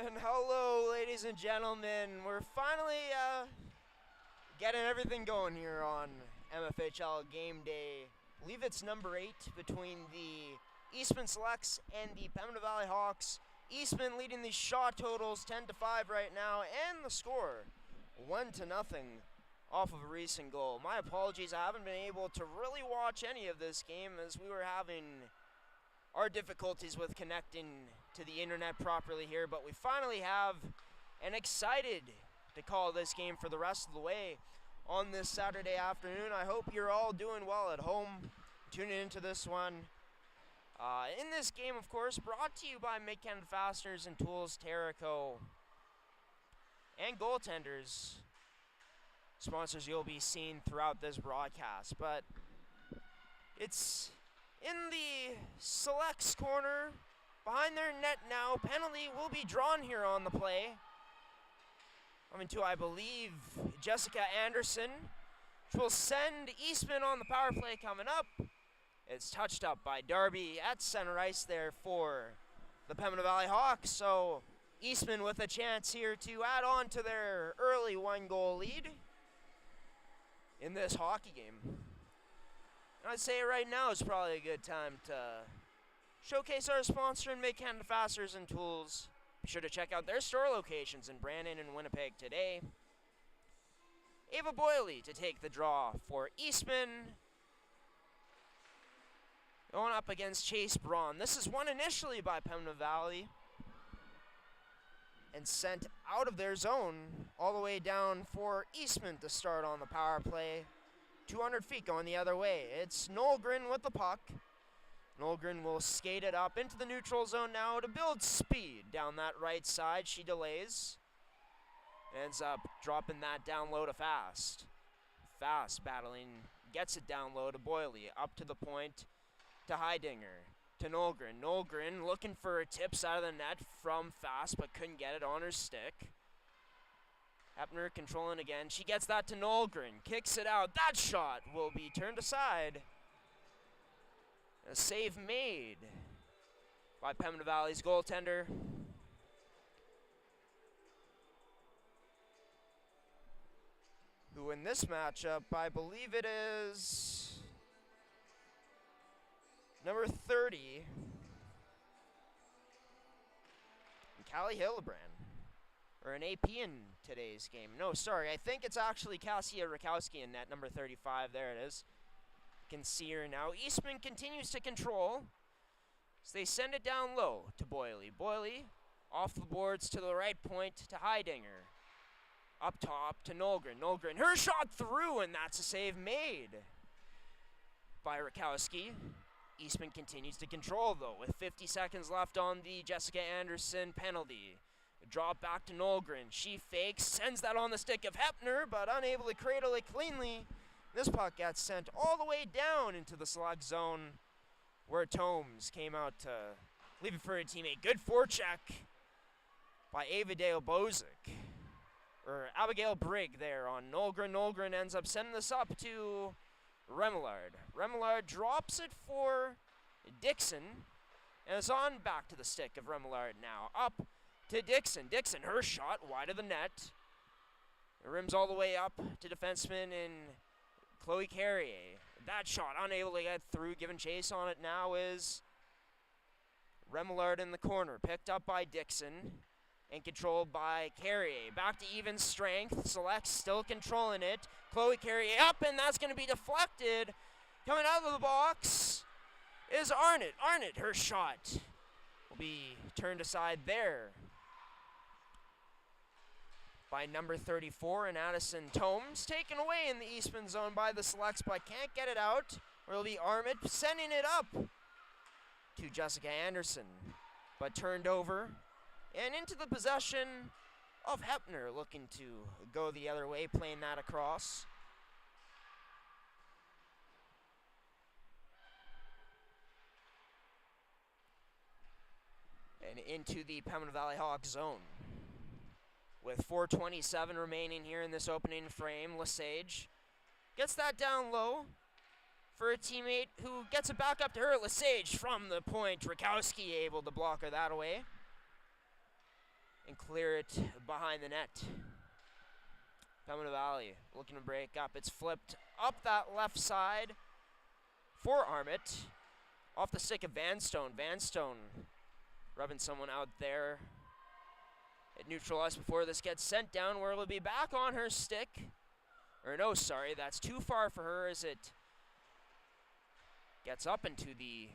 And hello, ladies and gentlemen. We're finally getting everything going here on MFHL Game Day. I believe it's number 8 between the Eastman Selects and the Pembina Valley Hawks. Eastman leading these shot totals 10-5 right now, and the score 1-0 off of a recent goal. My apologies, I haven't been able to really watch any of this game as we were having our difficulties with connecting to the internet properly here, but we finally have, and excited to call this game for the rest of the way on this Saturday afternoon. I hope you're all doing well at home, tuning into this one. In this game, of course, brought to you by Mid-Canada Fasteners and Tools, Terrico, and Goaltenders, sponsors you'll be seeing throughout this broadcast. But it's in the Selects corner, behind their net now. Penalty will be drawn here on the play. Coming to, I believe, Jessica Anderson, which will send Eastman on the power play coming up. It's touched up by Darby at center ice there for the Pembina Valley Hawks. So Eastman with a chance here to add on to their early 1-goal lead in this hockey game. And I'd say right now is probably a good time to showcase our sponsor in Mid-Canada Fasteners and Tools. Be sure to check out their store locations in Brandon and Winnipeg today. Ava Boyley to take the draw for Eastman. Going up against Chase Braun. This is won initially by Pembina Valley and sent out of their zone all the way down for Eastman to start on the power play. 200 feet going the other way. It's Nolgren with the puck. Nolgren will skate it up into the neutral zone now to build speed down that right side. She delays. Ends up dropping that down low to Fast. Fast battling, gets it down low to Boyley. Up to the point to Heidinger. To Nolgren. Nolgren looking for a tip side of the net from Fast, but couldn't get it on her stick. Hepner controlling again. She gets that to Nolgren. Kicks it out. That shot will be turned aside. A save made by Pembina Valley's goaltender. Who in this matchup, I believe it is number 30, Callie Hildebrand. Or an AP in today's game. No, sorry, I think it's actually Cassia Rakowski in net, number 35. There it is. You can see her now. Eastman continues to control. So they send it down low to Boyley. Boyley off the boards to the right point to Heidinger. Up top to Nolgren. Nolgren, her shot through, and that's a save made by Rakowski. Eastman continues to control, though, with 50 seconds left on the Jessica Anderson penalty. Drop back to Nolgren. She fakes, sends that on the stick of Hepner, but unable to cradle it cleanly. This puck gets sent all the way down into the select zone where Tomes came out to leave it for a teammate. Good forecheck by Avadale Bozic. Or Abigail Brigg there on Nolgren. Nolgren ends up sending this up to Remillard. Remillard drops it for Dixon. And it's on back to the stick of Remillard now. Up to Dixon. Dixon, her shot wide of the net. It rims all the way up to defenseman in Chloe Carrier. That shot unable to get through. Given chase on it now is Remillard in the corner. Picked up by Dixon and controlled by Carrier. Back to even strength. Selects still controlling it. Chloe Carrier up, and that's going to be deflected. Coming out of the box is Arnott. Arnott, her shot will be turned aside there by number 34 and Addison Tomes. Taken away in the Eastman zone by the Selects, but can't get it out. It'll be Arnott sending it up to Jessica Anderson, but turned over and into the possession of Hepner, looking to go the other way, playing that across. And into the Pembina Valley Hawks zone. With 4:27 remaining here in this opening frame, Lesage gets that down low for a teammate who gets it back up to her. Lesage from the point. Rakowski able to block her that away. and clear it behind the net. Pembina Valley looking to break up. It's flipped up that left side for Armit. Off the stick of Vanstone. Vanstone rubbing someone out there. It neutralized before this gets sent down, where it'll be back on her stick. Or no, sorry, that's too far for her as it gets up into the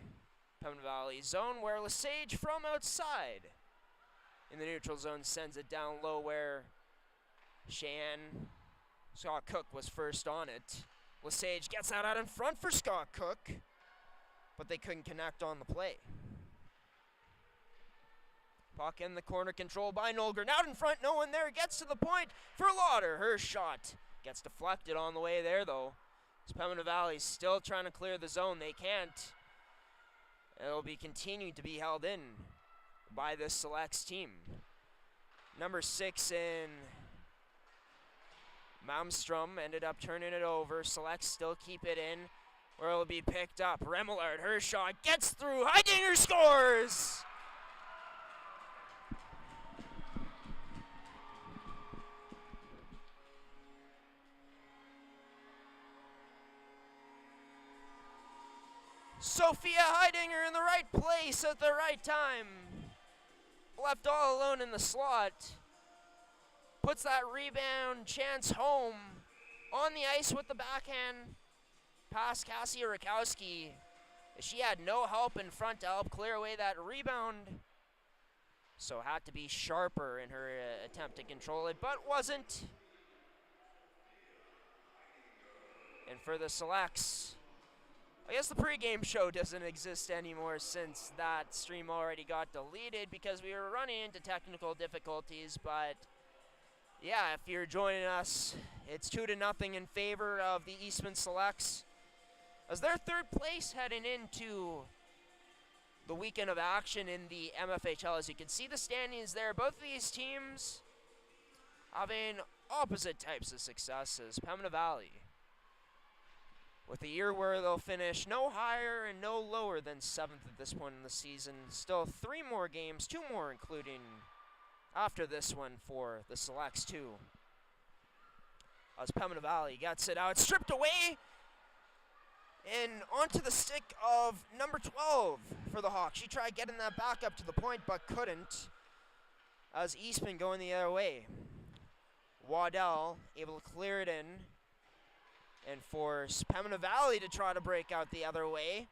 Pembina Valley zone, where Lesage from outside in the neutral zone sends it down low, where Cheyenne Scott Cook was first on it. Lesage gets that out in front for Scott Cook, but they couldn't connect on the play. Puck in the corner, controlled by Nolgren. Out in front, no one there. Gets to the point for Lauder. Her shot gets deflected on the way there, though. Pembina Valley still trying to clear the zone. They can't. It'll be continued to be held in by this Selects team. Number 6 in Malmstrom ended up turning it over. Selects still keep it in, where it'll be picked up. Remillard, her shot gets through. Heidinger scores! Sophia Heidinger in the right place at the right time. Left all alone in the slot. Puts that rebound chance home on the ice with the backhand past Cassia Rakowski. She had no help in front to help clear away that rebound, so had to be sharper in her attempt to control it, but wasn't. And for the Selects, I guess the pregame show doesn't exist anymore since that stream already got deleted because we were running into technical difficulties. But yeah, if you're joining us, it's 2-0 in favor of the Eastman Selects, as they're third place heading into the weekend of action in the MFHL. As you can see the standings there, both of these teams having opposite types of successes. Pembina Valley with a year where they'll finish no higher and no lower than 7th at this point in the season. Still 3 more games, 2 more including after this one for the Selects too. As Pembina Valley gets it out, stripped away, and onto the stick of number 12 for the Hawks. She tried getting that back up to the point, but couldn't, as Eastman going the other way. Waddell able to clear it in and force Pembina Valley to try to break out the other way.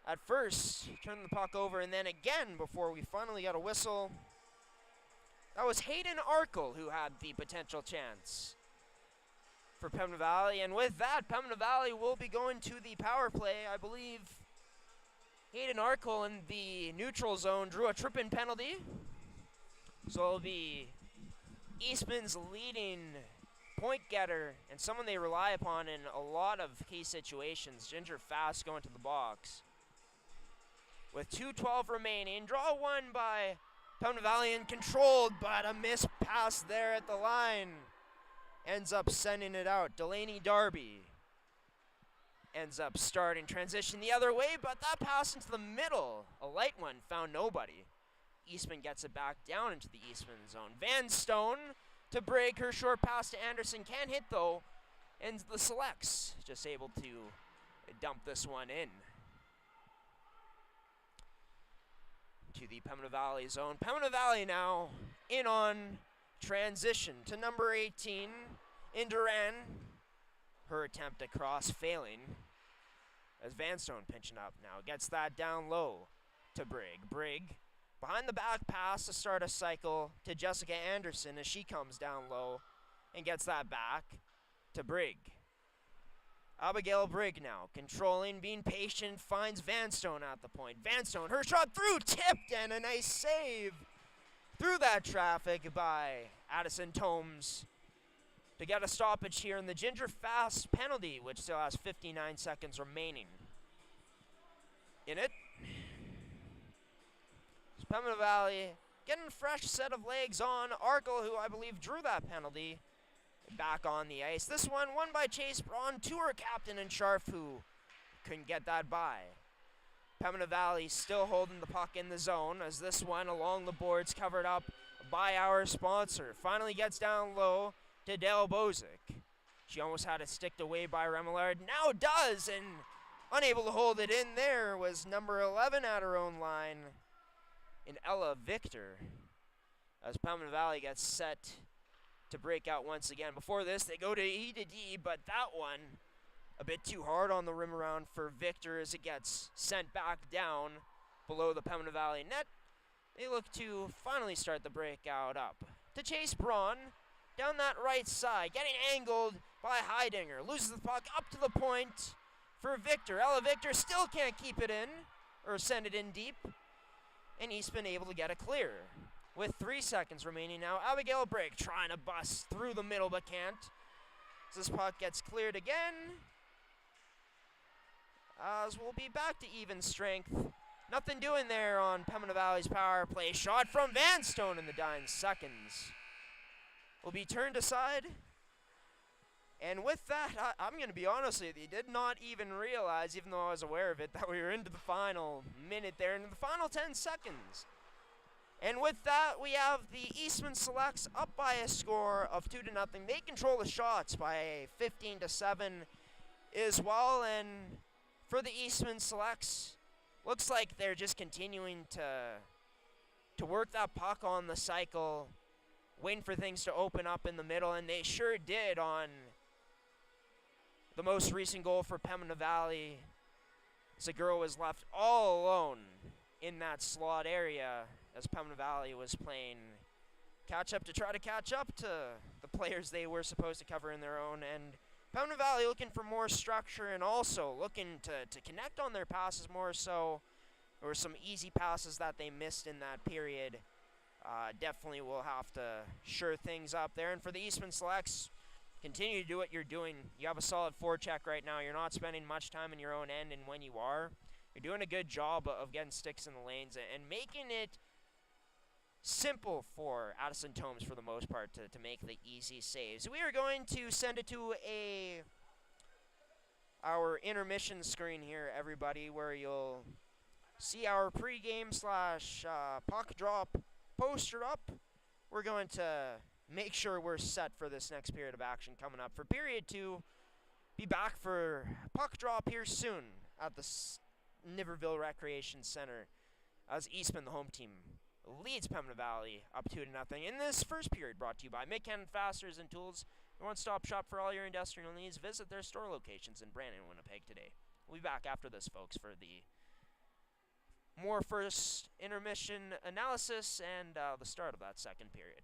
At first, turning the puck over, and then again before we finally got a whistle. That was Hayden Arkle who had the potential chance for Pembina Valley, and with that, Pembina Valley will be going to the power play. I believe Hayden Arkle in the neutral zone drew a trip-in penalty, so it'll be Eastman's leading point getter and someone they rely upon in a lot of key situations. Ginger Fast going to the box. With 2:12 remaining, draw one by Pembina Valley and controlled, but a missed pass there at the line. Ends up sending it out. Delaney Darby ends up starting transition the other way, but that pass into the middle, a light one, found nobody. Eastman gets it back down into the Eastman zone. Van Stone to break her short pass to Anderson. Can't hit though, and the Selects just able to dump this one in to the Pembina Valley zone. Pembina Valley now in on transition to number 18 in Duran. Her attempt to cross failing, as Vanstone pinching up now. Gets that down low to Brigg. Brigg behind the back pass to start a cycle to Jessica Anderson as she comes down low and gets that back to Brigg. Abigail Brigg now controlling, being patient, finds Vanstone at the point. Vanstone, her shot through, tipped, and a nice save through that traffic by Addison Tomes to get a stoppage here in the Ginger Fast penalty, which still has 59 seconds remaining in it. Pembina Valley getting a fresh set of legs on. Arkle, who I believe drew that penalty, back on the ice. This one won by Chase Braun to her captain and Sharf, who couldn't get that by. Pembina Valley still holding the puck in the zone, as this one along the boards covered up by our sponsor. Finally gets down low to Dale Bozic. She almost had it sticked away by Remillard. Now does, and unable to hold it in there was number 11 at her own line in Ella Victor. As Pembina Valley gets set to break out once again. Before this, they go to E to D, but that one a bit too hard on the rim around for Victor as it gets sent back down below the Pembina Valley net. They look to finally start the breakout up. To Chase Braun, down that right side, getting angled by Heidinger. Loses the puck up to the point for Victor. Ella Victor still can't keep it in, or send it in deep. And Eastman able to get it clear. With 3 seconds remaining now, Abigail Brake trying to bust through the middle but can't. As this puck gets cleared again. As we'll be back to even strength. Nothing doing there on Pembina Valley's power play. Shot from Vanstone in the dying seconds. Will be turned aside. And with that, I'm going to be honest with you, did not even realize, even though I was aware of it, that we were into the final minute there, into the final 10 seconds. And with that, we have the Eastman Selects up by a score of 2-0. They control the shots by 15-7 as well. And for the Eastman Selects, looks like they're just continuing to work that puck on the cycle, waiting for things to open up in the middle, and they sure did on the most recent goal for Pembina Valley. Segura was left all alone in that slot area as Pembina Valley was playing catch-up to try to catch up to the players they were supposed to cover in their own. And Pembina Valley looking for more structure and also looking to connect on their passes more so. There were some easy passes that they missed in that period. Definitely will have to shore things up there. And for the Eastman Selects, continue to do what you're doing. You have a solid forecheck right now. You're not spending much time in your own end, and when you are, you're doing a good job of getting sticks in the lanes and making it simple for Addison Tomes for the most part to make the easy saves. We are going to send it to our intermission screen here, everybody, where you'll see our pregame / puck drop poster up. We're going to make sure we're set for this next period of action coming up. For period 2, be back for puck drop here soon at the Niverville Recreation Center as Eastman, the home team, leads Pembina Valley up 2-0. In this first period, brought to you by Midcanton Fasteners and Tools, your one-stop shop for all your industrial needs. Visit their store locations in Brandon and Winnipeg today. We'll be back after this, folks, for the more first intermission analysis and the start of that second period.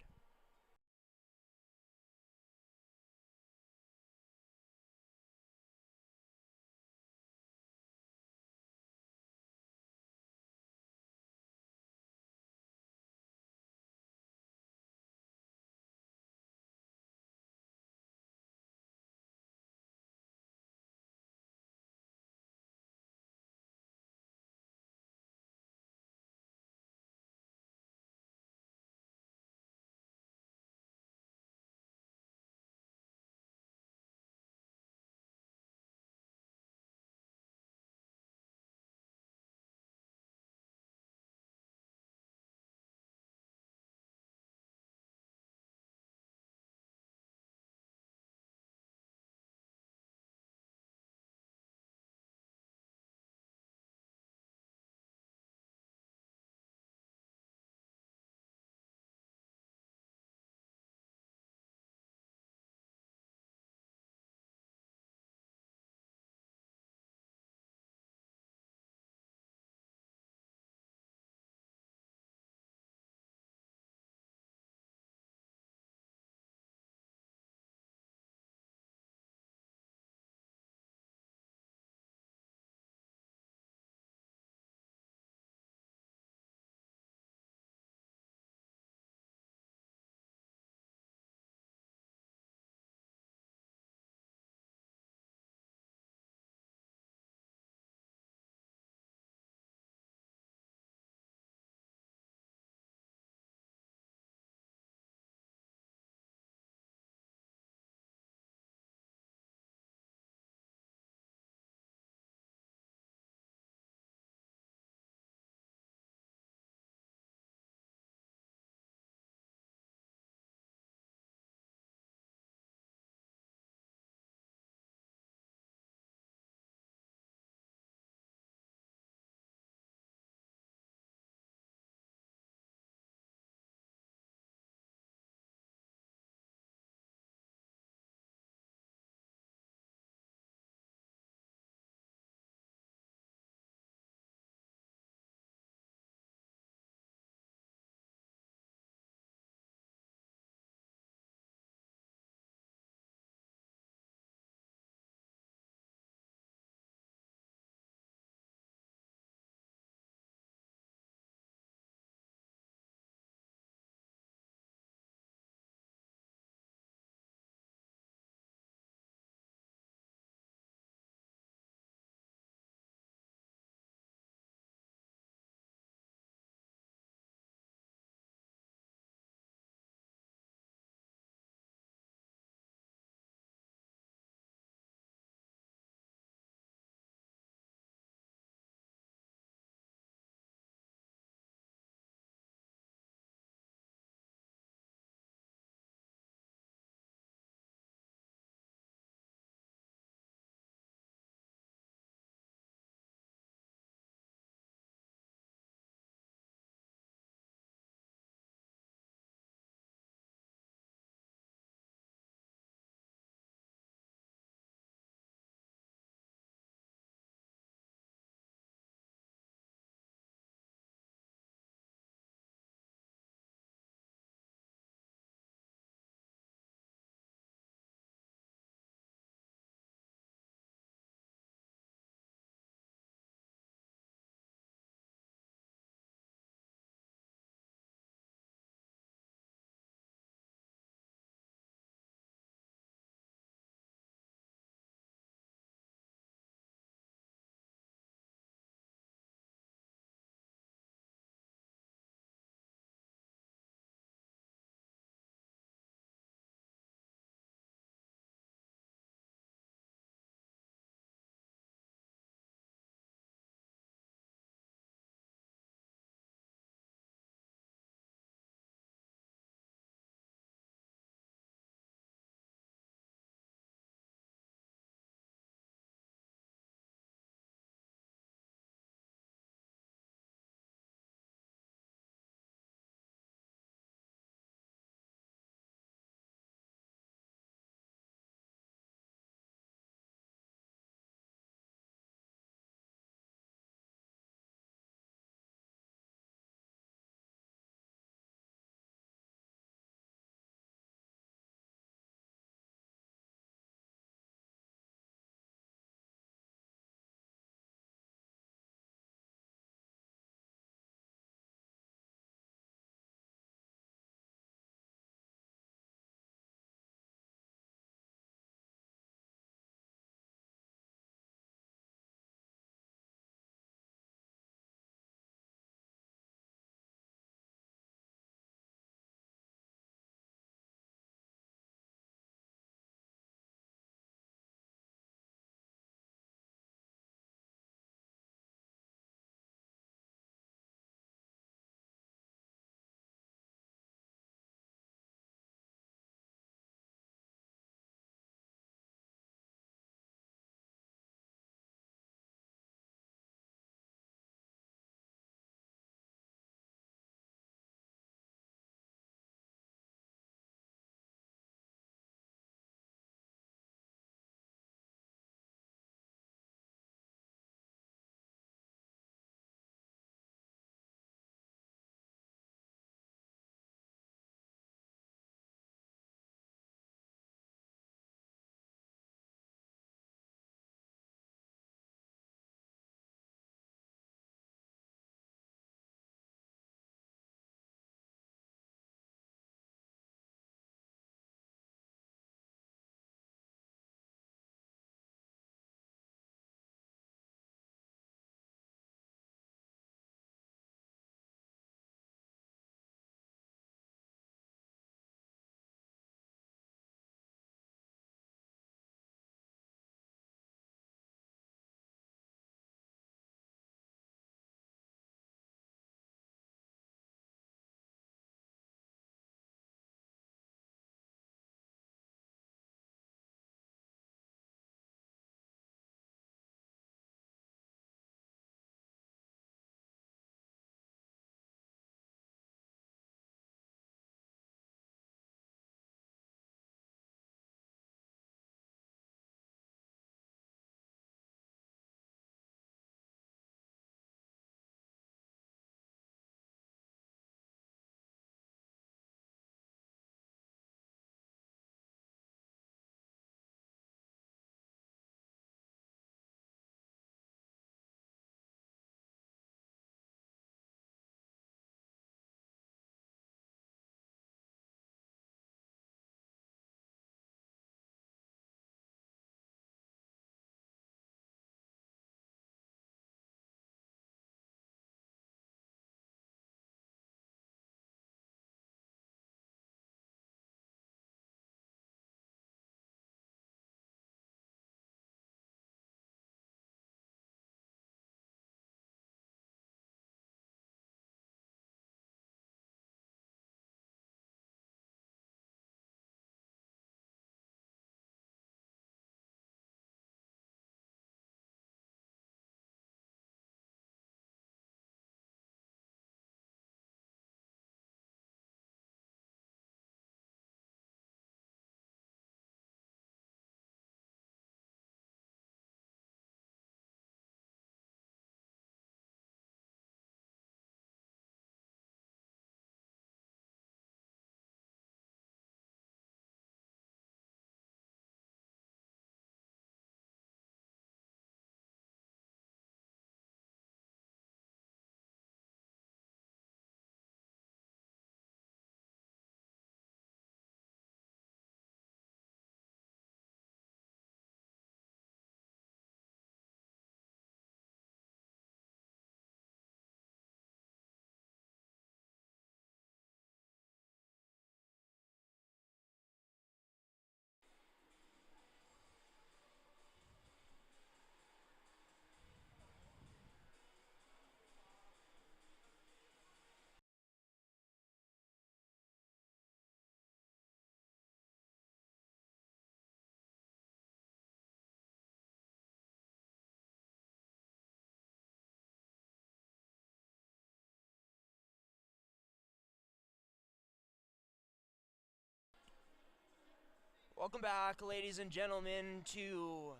Welcome back, ladies and gentlemen, to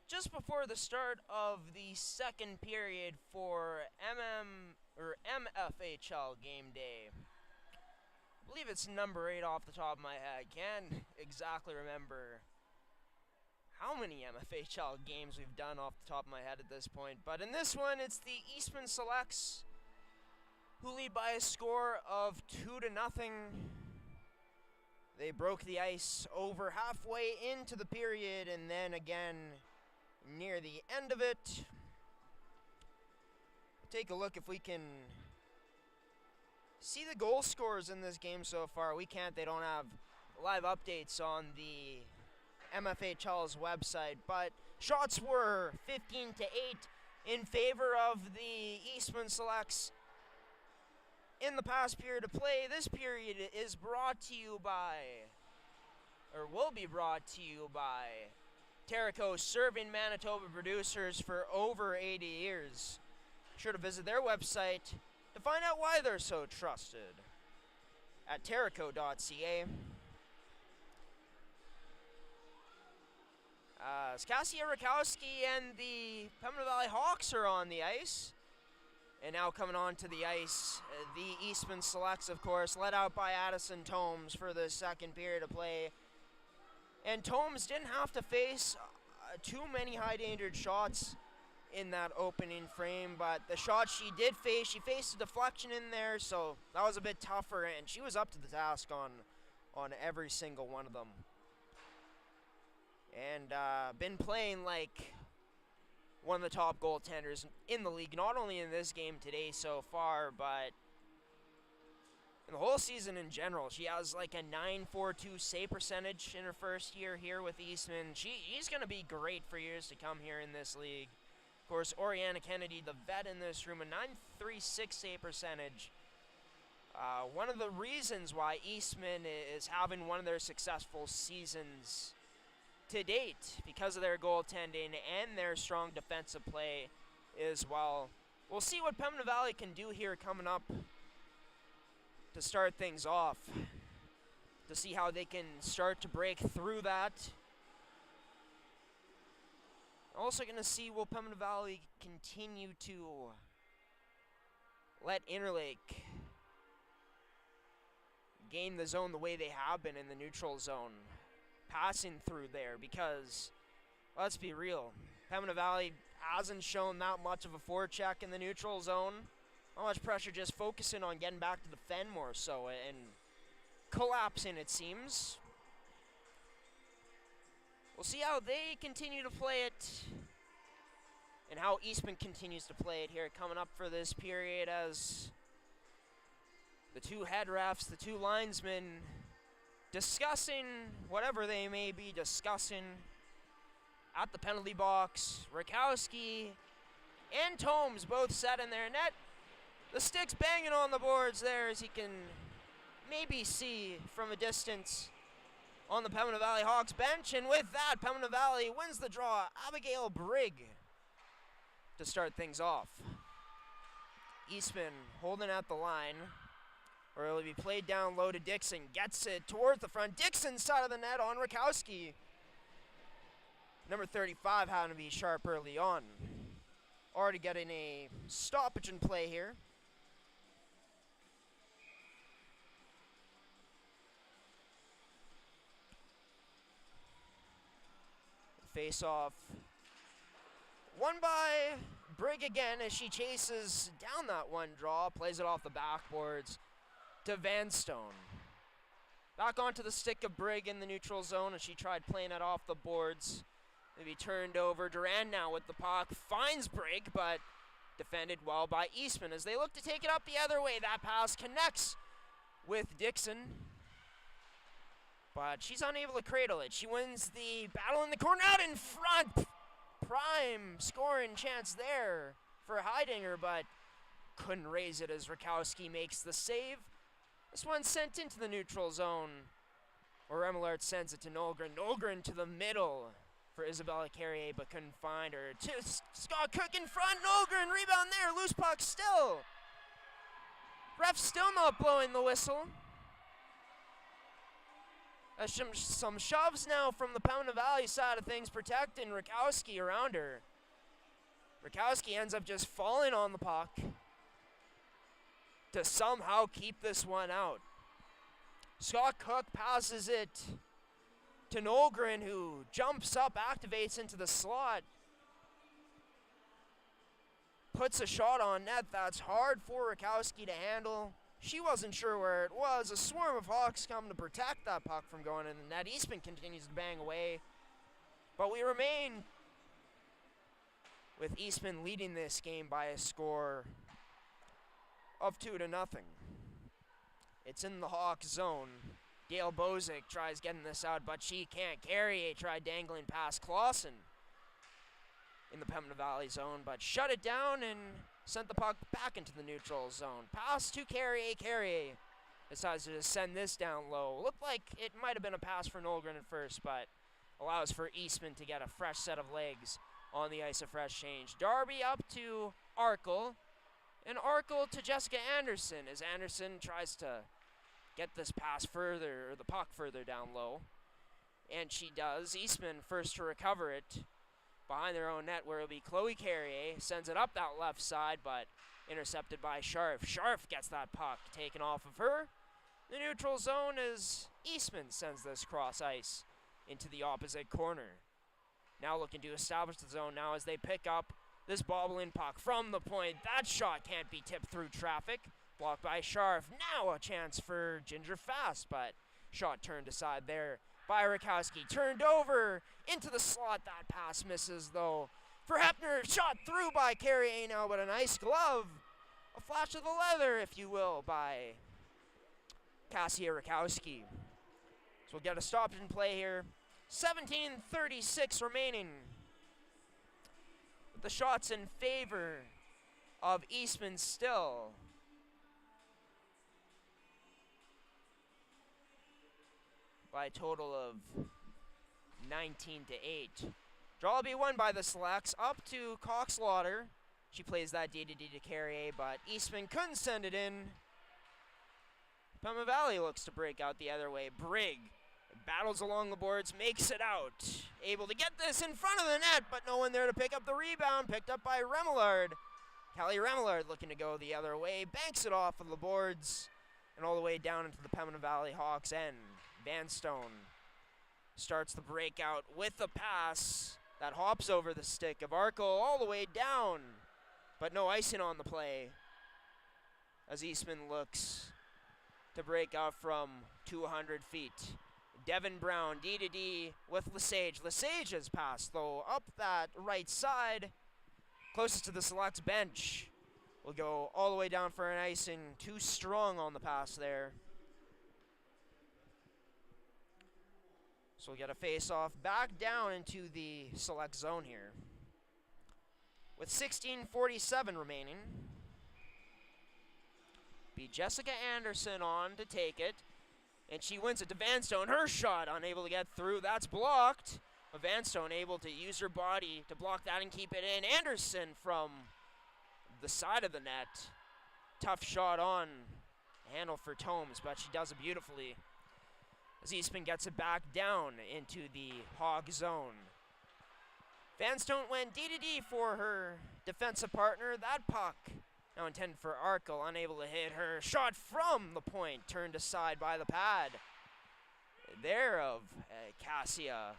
just before the start of the second period for MFHL Game Day. I believe it's number 8 off the top of my head. Can't exactly remember how many MFHL games we've done off the top of my head at this point. But in this one, it's the Eastman Selects who lead by a score of 2-0. They broke the ice over halfway into the period and then again near the end of it. Take a look if we can see the goal scorers in this game so far. We can't. They don't have live updates on the MFHL's website, but shots were 15-8 in favor of the Eastman Selects in the past period of play. This period is brought to you by, or will be brought to you by, Terrico, serving Manitoba producers for over 80 years. Be sure to visit their website to find out why they're so trusted at terrico.ca. Cassia Rakowski and the Pembina Valley Hawks are on the ice. And now coming on to the ice, the Eastman Selects, of course, led out by Addison Tomes for the second period of play. And Tomes didn't have to face too many high-dangered shots in that opening frame, but the shots she did face, she faced a deflection in there, so that was a bit tougher, and she was up to the task on every single one of them. And been playing like one of the top goaltenders in the league, not only in this game today so far, but in the whole season in general. She has like a .942 save percentage in her first year here with Eastman. She's going to be great for years to come here in this league. Of course, Oriana Kennedy, the vet in this room, a .936 save percentage. One of the reasons why Eastman is having one of their successful seasons to date, because of their goaltending and their strong defensive play as well. We'll see what Pembina Valley can do here coming up to start things off, to see how they can start to break through that. Also going to see, will Pembina Valley continue to let Interlake gain the zone the way they have been in the neutral zone, passing through there, because let's be real, Pembina Valley hasn't shown that much of a forecheck in the neutral zone. Not much pressure, just focusing on getting back to defend more so and collapsing, it seems. We'll see how they continue to play it and how Eastman continues to play it here coming up for this period, as the two head refs, the two linesmen, discussing whatever they may be discussing at the penalty box. Rakowski and Tomes both set in their net. The stick's banging on the boards there, as you can maybe see from a distance on the Pembina Valley Hawks bench. And with that, Pembina Valley wins the draw. Abigail Brigg to start things off. Eastman holding at the line, or it'll be played down low to Dixon. Gets it towards the front. Dixon side of the net on Rakowski. Number 35 having to be sharp early on. Already getting a stoppage in play here. Face off. Won by Brigg again as she chases down that one draw. Plays it off the backboards to Vanstone. Back onto the stick of Brigg in the neutral zone as she tried playing it off the boards. Maybe turned over. Duran now with the puck. Finds Brigg, but defended well by Eastman as they look to take it up the other way. That pass connects with Dixon, but she's unable to cradle it. She wins the battle in the corner, out in front. Prime scoring chance there for Heidinger, but couldn't raise it as Rakowski makes the save. This one sent into the neutral zone, or Remillard sends it to Nolgren. Nolgren to the middle for Isabella Carrier, but couldn't find her. To Scott Cook in front. Nolgren, rebound there. Loose puck still. Ref still not blowing the whistle, Some shoves now from the Pembina Valley side of things, protecting Rakowski around her. Rakowski ends up just falling on the puck to somehow keep this one out. Scott Cook passes it to Nolgren, who jumps up, activates into the slot, puts a shot on net that's hard for Rakowski to handle. She wasn't sure where it was. A swarm of Hawks come to protect that puck from going in the net. Eastman continues to bang away, but we remain with Eastman leading this game by a score of 2-0. It's in the Hawks zone. Dale Bozic tries getting this out, but she can't. Carrier tried dangling past Clausen in the Pembina Valley zone, but shut it down and sent the puck back into the neutral zone. Pass to Carrier. Carrier decides to just send this down low. Looked like it might have been a pass for Nolgren at first, but allows for Eastman to get a fresh set of legs on the ice, a fresh change. Darby up to Arkle, and Arkle to Jessica Anderson as Anderson tries to get this pass further, or the puck further down low. And she does. Eastman first to recover it behind their own net, where it'll be Chloe Carrier. Sends it up that left side, but intercepted by Scharf. Scharf gets that puck taken off of her. The neutral zone as Eastman sends this cross ice into the opposite corner. Now looking to establish the zone now as they pick up this bobbling puck from the point. That shot can't be tipped through traffic. Blocked by Scharf. Now a chance for Ginger Fast, but shot turned aside there by Rakowski. Turned over into the slot. That pass misses though for Hepner. Shot through by Carrier now, but a nice glove. A flash of the leather, if you will, by Cassia Rakowski. So we'll get a stoppage in play here. 17:36 remaining. With the shots in favor of Eastman still. By a total of 19-8. Draw will be won by the Selects. Up to Coxlaughter. She plays that D-to-D to Carrier, but Eastman couldn't send it in. Pembina Valley looks to break out the other way. Brigg battles along the boards, makes it out. Able to get this in front of the net, but no one there to pick up the rebound. Picked up by Remillard. Callie Remillard looking to go the other way. Banks it off of the boards and all the way down into the Pembina Valley Hawks end. Vanstone starts the breakout with a pass that hops over the stick of Arkle all the way down, but no icing on the play as Eastman looks to break out from 200 feet. Devin Brown, D-to-D with Lesage. Lesage's pass, though, up that right side, closest to the Selects bench. Will go all the way down for an icing. Too strong on the pass there. So we'll get a face-off back down into the Select zone here. With 16:47 remaining. Be Jessica Anderson on to take it. And she wins it to Vanstone. Her shot unable to get through. That's blocked. But Vanstone able to use her body to block that and keep it in. Anderson from the side of the net. Tough shot on handle for Tomes, but she does it beautifully. As Eastman gets it back down into the Hog zone. Vanstone went D-to-D for her defensive partner. That puck now intended for Arkle, unable to hit her. Shot from the point, turned aside by the pad. There of Cassia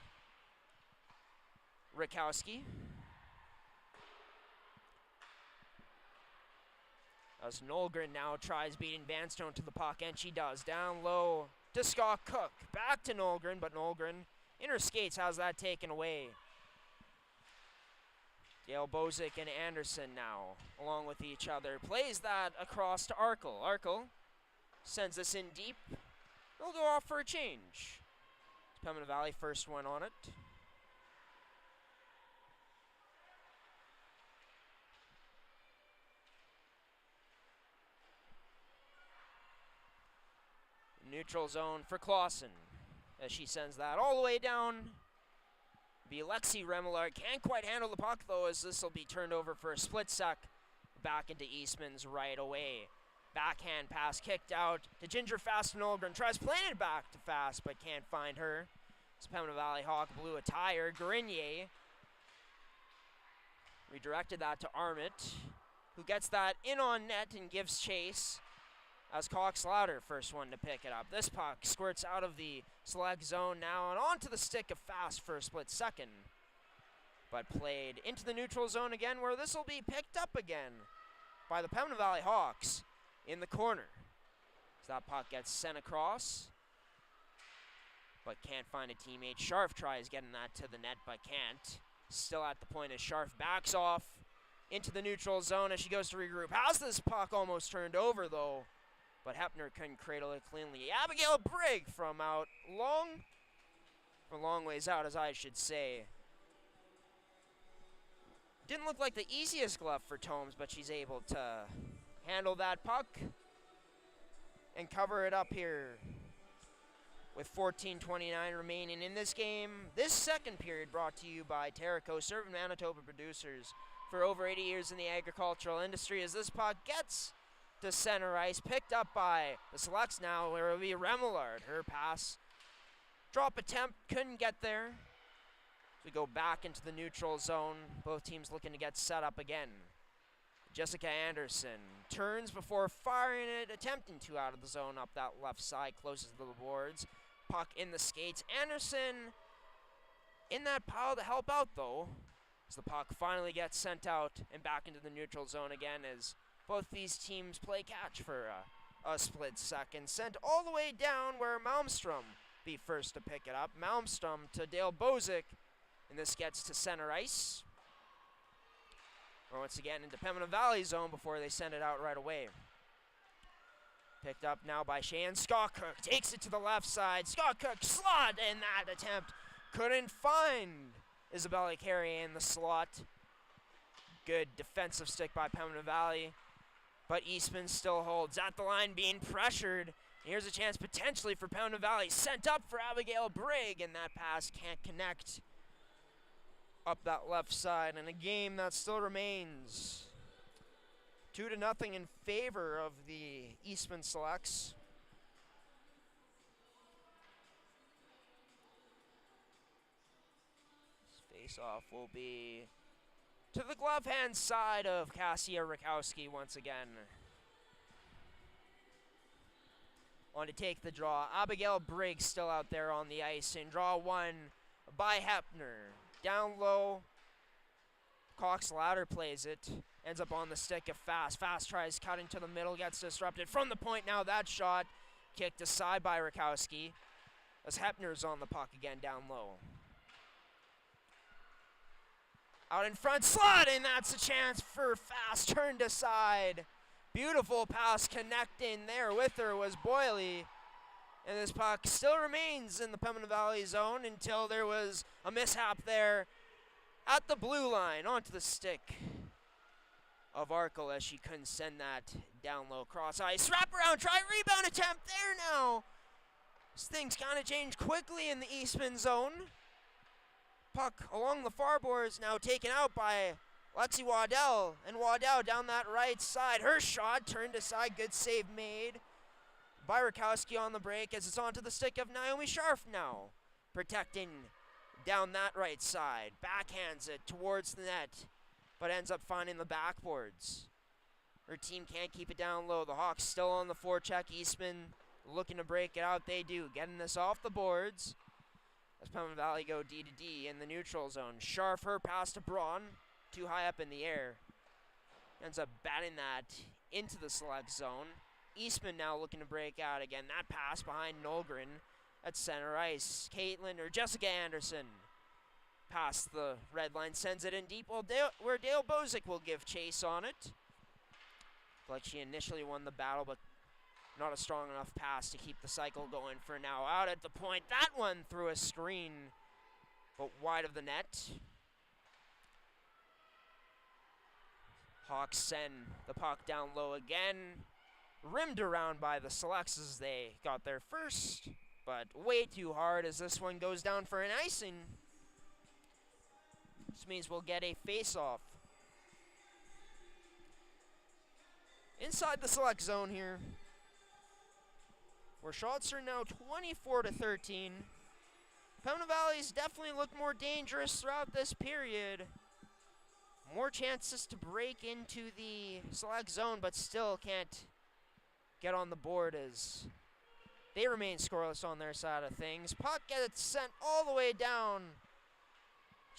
Rakowski. As Nolgren now tries beating Vanstone to the puck, and she does. Down low to Scott Cook. Back to Nolgren, but Nolgren in her skates has that taken away. Dale Bozic and Anderson now, along with each other, plays that across to Arkle. Arkle sends this in deep. They'll go off for a change. Pembina Valley first one on it. Neutral zone for Clausen as she sends that all the way down. Be Lexi Remillard. Can't quite handle the puck though, as this will be turned over for a split sec back into Eastman's right away. Backhand pass kicked out to Ginger Fast and Olgren. Tries playing it back to Fast, but can't find her. So Pembina Valley Hawk blew a tire. Grenier redirected that to Armit, who gets that in on net and gives chase as Cox Louder, first one to pick it up. This puck squirts out of the select zone now and onto the stick of Fast for a split second, but played into the neutral zone again, where this will be picked up again by the Pembina Valley Hawks in the corner. So that puck gets sent across, but can't find a teammate. Scharf tries getting that to the net, but can't. Still at the point as Scharf backs off into the neutral zone as she goes to regroup. Has this puck almost turned over, though, but Hepner couldn't cradle it cleanly. Abigail Brigg from out long ways out, as I should say. Didn't look like the easiest glove for Tomes, but she's able to handle that puck and cover it up here with 14:29 remaining in this game. This second period brought to you by Terraco, serving Manitoba producers for over 80 years in the agricultural industry, as this puck gets to center ice, picked up by the Selects now, where it will be Remillard. Her pass, drop attempt, couldn't get there. We go back into the neutral zone. Both teams looking to get set up again. Jessica Anderson turns before firing it, attempting to out of the zone up that left side, closest to the boards. Puck in the skates. Anderson in that pile to help out, though, as the puck finally gets sent out and back into the neutral zone again, as both these teams play catch for a split second. Sent all the way down where Malmstrom be first to pick it up. Malmstrom to Dale Bozick, and this gets to center ice. Or once again into Pembina Valley zone before they send it out right away. Picked up now by Cheyenne Scott-Cook. Takes it to the left side. Scott-Cook slot in that attempt. Couldn't find Isabella Carey in the slot. Good defensive stick by Pembina Valley. But Eastman still holds at the line, being pressured. Here's a chance potentially for Pembina Valley. Sent up for Abigail Brigg, and that pass can't connect up that left side. And a game that still remains 2-0 in favor of the Eastman Selects. This face-off will be to the glove hand side of Cassia Rakowski once again. On to take the draw. Abigail Brigg still out there on the ice, and draw one by Hepner. Down low, Cox Louder plays it. Ends up on the stick of Fast. Fast tries cutting to the middle, gets disrupted. From the point now, that shot kicked aside by Rakowski, as Hepner's on the puck again down low. Out in front, slot, and that's a chance for Fast. Turned aside. Beautiful pass connecting there with her was Boyley. And this puck still remains in the Pembina Valley zone until there was a mishap there at the blue line onto the stick of Arkle, as she couldn't send that down low cross ice. Wrap around, try rebound attempt there now. This thing's kind of changed quickly in the Eastman zone. Puck along the far boards now taken out by Lexi Waddell, and Waddell down that right side. Her shot turned aside, good save made by Rakowski on the break, as it's onto the stick of Naomi Scharf now, protecting down that right side. Backhands it towards the net, but ends up finding the backboards. Her team can't keep it down low. The Hawks still on the forecheck. Eastman looking to break it out. They do, getting this off the boards as Pembina Valley go D to D in the neutral zone. Scharf, her pass to Braun, too high up in the air. Ends up batting that into the select zone. Eastman now looking to break out again. That pass behind Nolgren at center ice. Jessica Anderson past the red line, sends it in deep, where Dale Bozick will give chase on it. Like she initially won the battle, but not a strong enough pass to keep the cycle going for now. Out at the point, that one through a screen, but wide of the net. Hawks send the puck down low again. Rimmed around by the Selects as they got there first, but way too hard as this one goes down for an icing. This means we'll get a face-off. inside the select zone here, where shots are now 24-13. Pembina Valley's definitely looked more dangerous throughout this period. More chances to break into the select zone, but still can't get on the board as they remain scoreless on their side of things. Puck gets sent all the way down.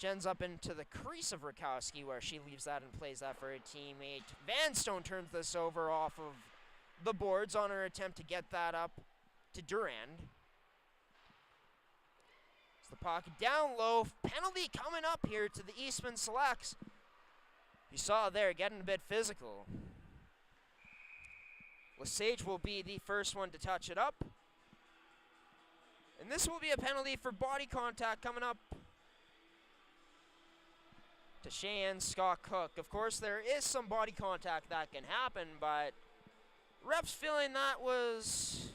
Ends up into the crease of Rakowski, where she leaves that and plays that for a teammate. Vanstone turns this over off of the boards on her attempt to get that up to Durand. It's the puck down low. Penalty coming up here to the Eastman Selects. You saw there, getting a bit physical. Lesage will be the first one to touch it up. And this will be a penalty for body contact coming up to Cheyenne Scott Cook. Of course, there is some body contact that can happen, but refs feeling that was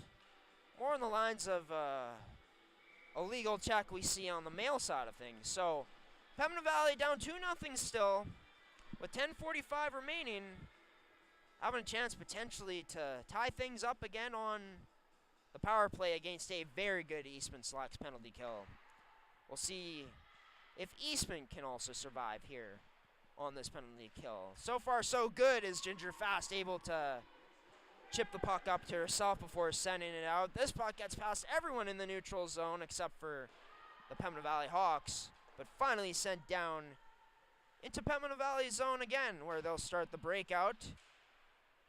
more on the lines of a legal check we see on the male side of things. So, Pembina Valley down 2-0 still, with 10:45 remaining, having a chance potentially to tie things up again on the power play against a very good Eastman Selects penalty kill. We'll see if Eastman can also survive here on this penalty kill. So far, so good is Ginger Fast able to chip the puck up to herself before sending it out. This puck gets past everyone in the neutral zone except for the Pembina Valley Hawks, but finally sent down into Pembina Valley zone again, where they'll start the breakout.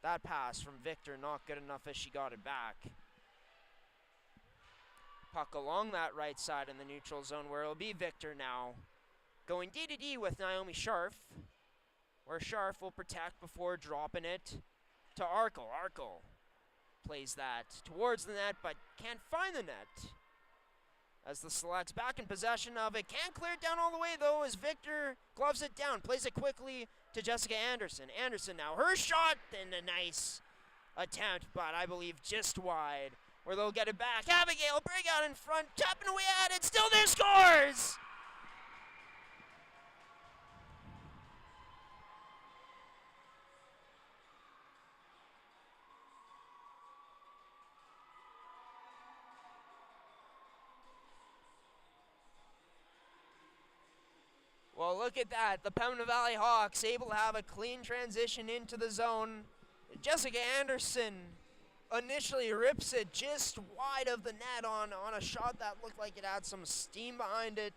That pass from Victor not good enough as she got it back. Puck along that right side in the neutral zone, where it'll be Victor now. Going D-to-D with Naomi Scharf, where Scharf will protect before dropping it to Arkel. Arkel plays that towards the net, but can't find the net. As the Selects back in possession of it. Can't clear it down all the way, though, as Victor gloves it down. Plays it quickly to Jessica Anderson. Anderson now, her shot, and a nice attempt, but I believe just wide, where they'll get it back. Abigail, break out in front, tapping away at it, still there, scores! Well, look at that. The Pembina Valley Hawks able to have a clean transition into the zone. Jessica Anderson initially rips it just wide of the net on a shot that looked like it had some steam behind it.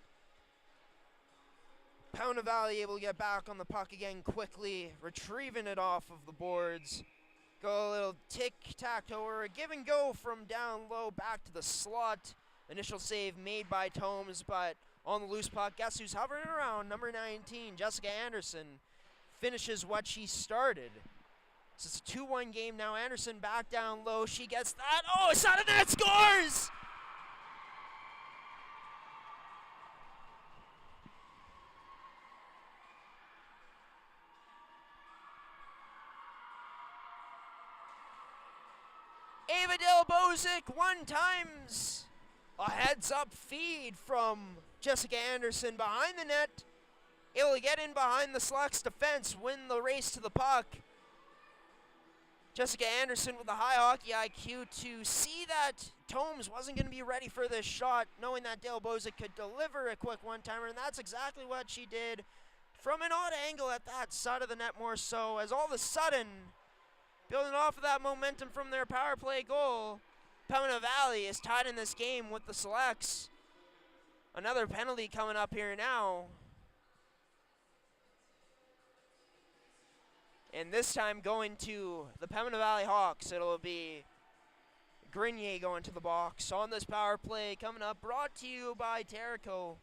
Pembina Valley able to get back on the puck again quickly, retrieving it off of the boards. Go a little tic-tac-toe, or a give and go from down low back to the slot. Initial save made by Tomes, but on the loose puck, guess who's hovering around? Number 19, Jessica Anderson, finishes what she started. So it's a 2-1 game now. Anderson back down low. She gets that. Oh, it's out of net. Scores! Ava Delbozic, 1 times a heads-up feed from Jessica Anderson behind the net. Able to get in behind the Selects defense, win the race to the puck. Jessica Anderson with a high hockey IQ to see that Tomes wasn't going to be ready for this shot, knowing that Dale Bozic could deliver a quick one-timer, and that's exactly what she did from an odd angle at that side of the net more so, as all of a sudden, building off of that momentum from their power play goal, Pembina Valley is tied in this game with the Selects. Another penalty coming up here now. And this time going to the Pembina Valley Hawks. It'll be Grenier going to the box on this power play. Coming up, brought to you by Terrico.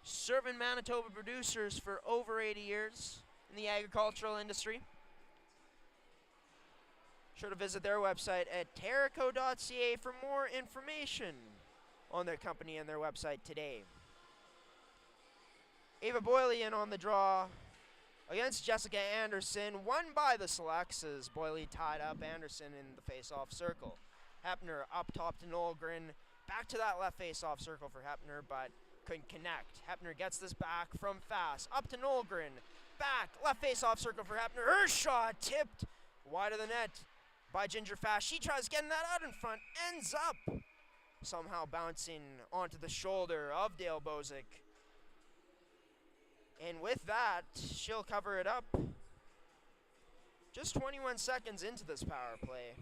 Serving Manitoba producers for over 80 years in the agricultural industry. Sure to visit their website at terrico.ca for more information on their company and their website today. Ava Boyle in on the draw against Jessica Anderson, won by the Selects as Boyle tied up Anderson in the face-off circle. Hepner up top to Nolgren, back to that left face-off circle for Hepner, but couldn't connect. Hepner gets this back from Fast, up to Nolgren, back, left face-off circle for Hepner. Her shot tipped Wide of the net by Ginger Fast. She tries getting that out in front. Ends up somehow bouncing onto the shoulder of Dale Bozick. And with that, she'll cover it up. Just 21 seconds into this power play.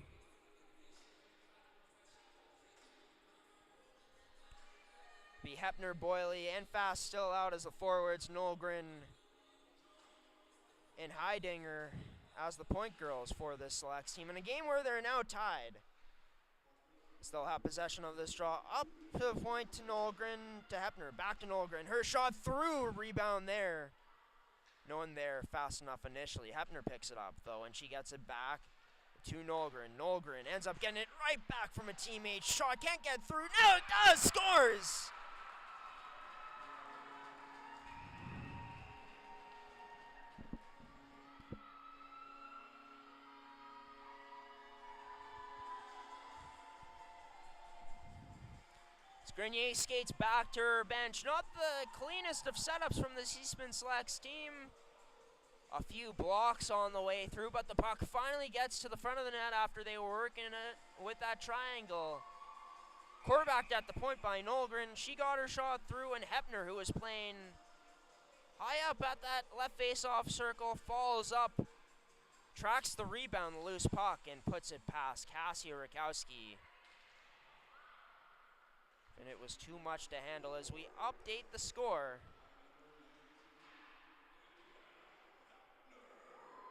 Be Hepner, Boyley, and Fast still out as the forwards. Nolgren and Heidinger as the point girls for this Selects team. In a game where they're now tied. Still have possession of this draw. Up to the point to Nolgren, to Hepner. Back to Nolgren. Her shot through. Rebound there. No one there fast enough initially. Hepner picks it up, though, and she gets it back to Nolgren. Nolgren ends up getting it right back from a teammate. Shot can't get through. No, it does! Scores! Grenier skates back to her bench. Not the cleanest of setups from this Eastman Selects team. A few blocks on the way through, but the puck finally gets to the front of the net after they were working it with that triangle. Quarterbacked at the point by Nolgren. She got her shot through, and Hepner, who was playing high up at that left face-off circle, follows up, tracks the rebound, the loose puck, and puts it past Cassia Rakowski. And it was too much to handle as we update the score.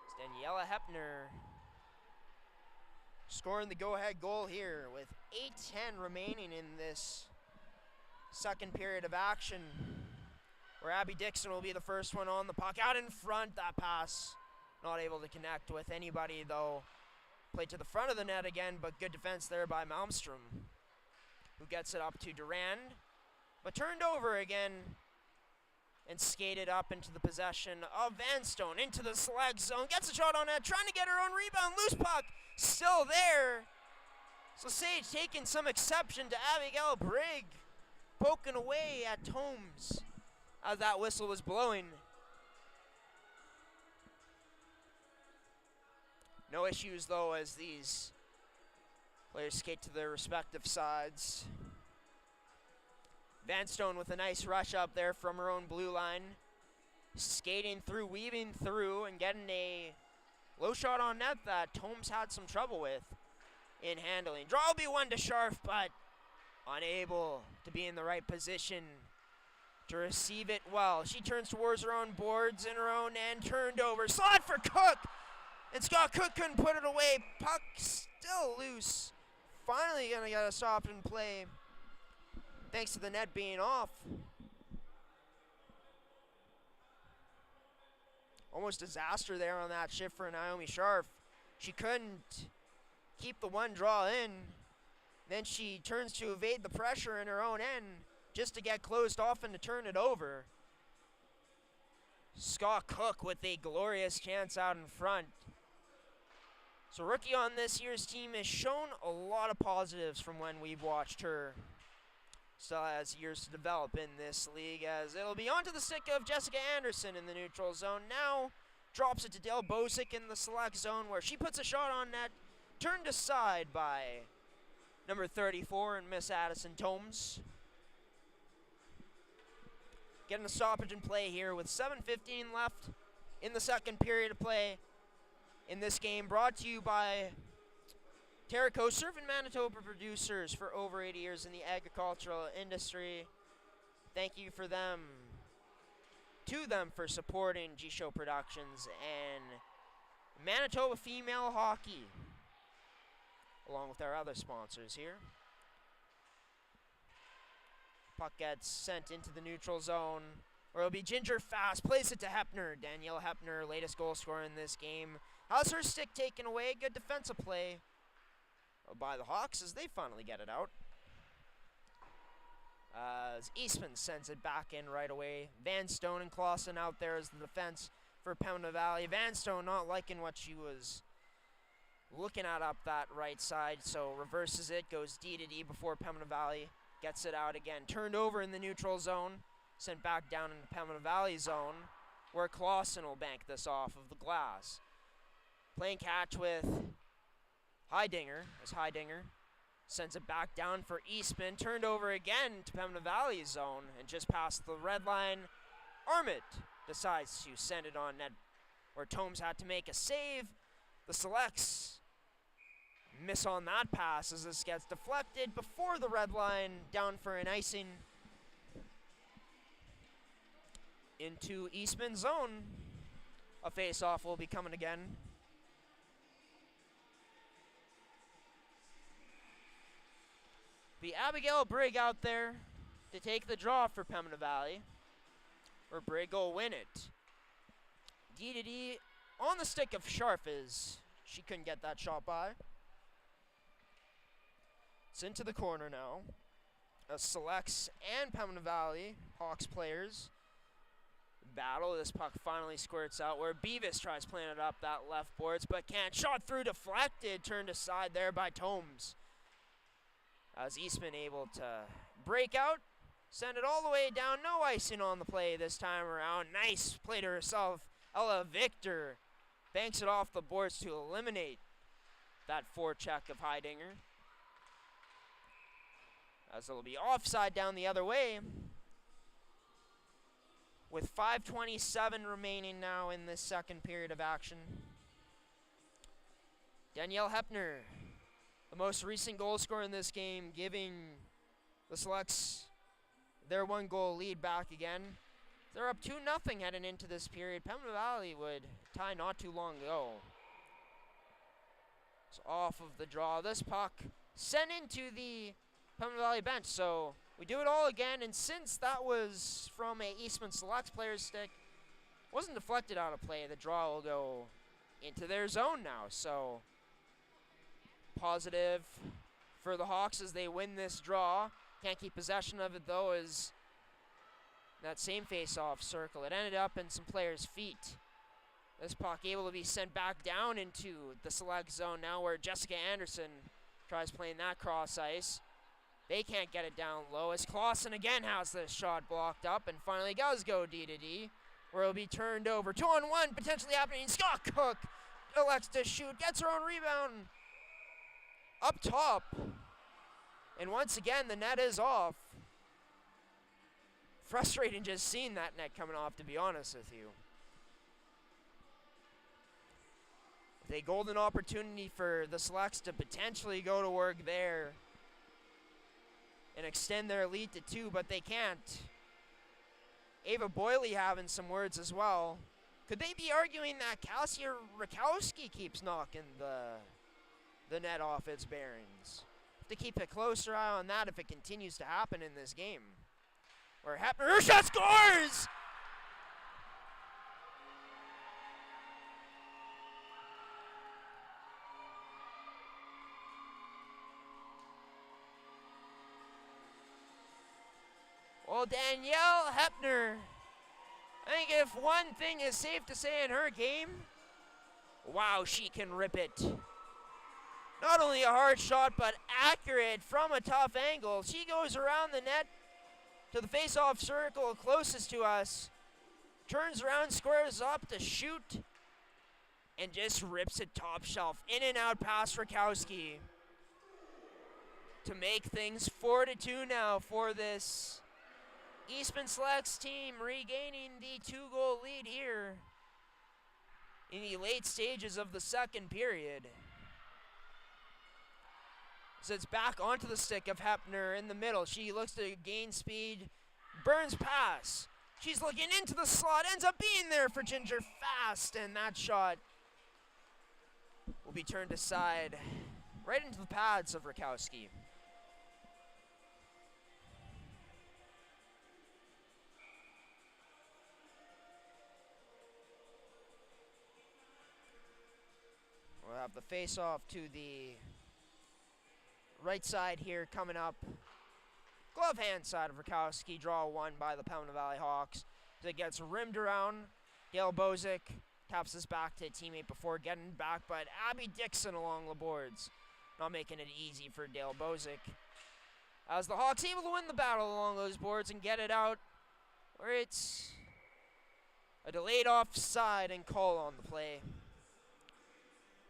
It's Daniela Hepner scoring the go-ahead goal here with 8:10 remaining in this second period of action, where Abby Dixon will be the first one on the puck. Out in front, that pass not able to connect with anybody, though. Played to the front of the net again, but good defense there by Malmstrom, who gets it up to Durand, but turned over again and skated up into the possession of Vanstone into the Select zone. Gets a shot on net, trying to get her own rebound. Loose puck, still there. So Sage taking some exception to Abigail Brigg, poking away at Tomes as that whistle was blowing. No issues, though, as these players skate to their respective sides. Vanstone with a nice rush up there from her own blue line. Skating through, weaving through, and getting a low shot on net that Tomes had some trouble with in handling. Draw will be one to Scharf, but unable to be in the right position to receive it well. She turns towards her own boards in her own end, turned over. Slot for Cook! And Scott Cook couldn't put it away. Puck still loose. Finally gonna get a stop and play, thanks to the net being off. Almost disaster there on that shift for Naomi Scharf. She couldn't keep the one draw in. Then she turns to evade the pressure in her own end just to get closed off and to turn it over. Scott Cook with a glorious chance out in front. So rookie on this year's team has shown a lot of positives from when we've watched her. Still has years to develop in this league, as it'll be onto the stick of Jessica Anderson in the neutral zone. Now drops it to Dale Bosick in the Select zone, where she puts a shot on net, turned aside by number 34 and Miss Addison Tomes. Getting a stoppage in play here with 7:15 left in the second period of play in this game, brought to you by Terrico, serving Manitoba producers for over 80 years in the agricultural industry. Thank you to them for supporting gshow Productions and Manitoba Female Hockey, along with our other sponsors here. Puck gets sent into the neutral zone, where it'll be Ginger Fast, plays it to Hepner. Danielle Hepner, latest goal scorer in this game, has her stick taken away. Good defensive play by the Hawks as they finally get it out. As Eastman sends it back in right away. Vanstone and Clausen out there as the defense for Pembina Valley. Vanstone not liking what she was looking at up that right side, so reverses it, goes D to D before Pembina Valley gets it out again. Turned over in the neutral zone, sent back down into Pembina Valley zone, where Clausen will bank this off of the glass. Playing catch with Heidinger, as Heidinger sends it back down for Eastman. Turned over again to Pembina Valley zone, and just past the red line, Armit decides to send it on net, where Tomes had to make a save. The Selects miss on that pass as this gets deflected before the red line, down for an icing into Eastman zone. A face-off will be coming again. Be Abigail Brigg out there to take the draw for Pembina Valley, where Brigg will win it. D on the stick of Sharp as she couldn't get that shot by. It's into the corner now. Selects and Pembina Valley Hawks players battle. This puck finally squirts out where Beavis tries playing it up that left boards, but can't. Shot through, deflected, turned aside there by Tomes. As Eastman able to break out, send it all the way down. No icing on the play this time around. Nice play to herself. Ella Victor banks it off the boards to eliminate that forecheck of Heidinger. As it'll be offside down the other way. With 5:27 remaining now in this second period of action. Danielle Hepner, the most recent goal scorer in this game, giving the Selects their 1-goal lead back again. They're up 2-0 heading into this period. Pembina Valley would tie not too long ago. It's off of the draw. This puck sent into the Pembina Valley bench. So we do it all again, and since that was from a Eastman Selects player's stick, wasn't deflected out of play, the draw will go into their zone now. So positive for the Hawks as they win this draw. Can't keep possession of it though, as that same face-off circle, it ended up in some players' feet. This puck able to be sent back down into the Select zone now, where Jessica Anderson tries playing that cross ice. They can't get it down low as Clausen again has this shot blocked up, and finally does go D-to-D, where it'll be turned over. 2-on-1 potentially happening. Scott Cook elects to shoot, gets her own rebound up top. And once again, the net is off. Frustrating just seeing that net coming off, to be honest with you. With a golden opportunity for the Selects to potentially go to work there and extend their lead to 2, but they can't. Ava Boyley having some words as well. Could they be arguing that Cassia Rakowski keeps knocking the net off its bearings? Have to keep a closer eye on that if it continues to happen in this game. Where her shot scores! Well, Danielle Hepner, I think if one thing is safe to say in her game, wow, she can rip it. Not only a hard shot, but accurate from a tough angle. She goes around the net to the face-off circle closest to us, turns around, squares up to shoot, and just rips it top shelf. In and out past Rakowski to make things 4-2 now for this Eastman Selects team, regaining the 2-goal lead here in the late stages of the second period. So it's back onto the stick of Hepner in the middle. She looks to gain speed. Burns pass. She's looking into the slot. Ends up being there for Ginger Fast. And that shot will be turned aside right into the pads of Rakowski. We'll have the face-off to the right side here coming up. Glove hand side of Rakowski. Draw 1 by the Pembina Valley Hawks. As it gets rimmed around. Gail Bozick taps this back to a teammate before getting back, but Abby Dixon along the boards. Not making it easy for Dale Bozick. As the Hawks able to win the battle along those boards and get it out, where it's a delayed offside and call on the play.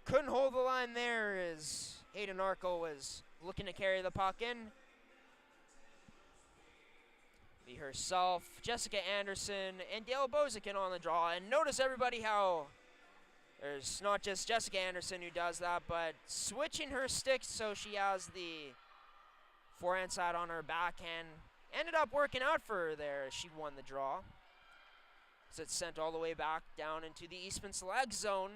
Couldn't hold the line there as Hayden Arco was looking to carry the puck in. Be herself, Jessica Anderson, and Dale Bozikin on the draw. And notice everybody how there's not just Jessica Anderson who does that, but switching her stick so she has the forehand side on her backhand. Ended up working out for her there as she won the draw. So it's sent all the way back down into the Eastman Selects zone,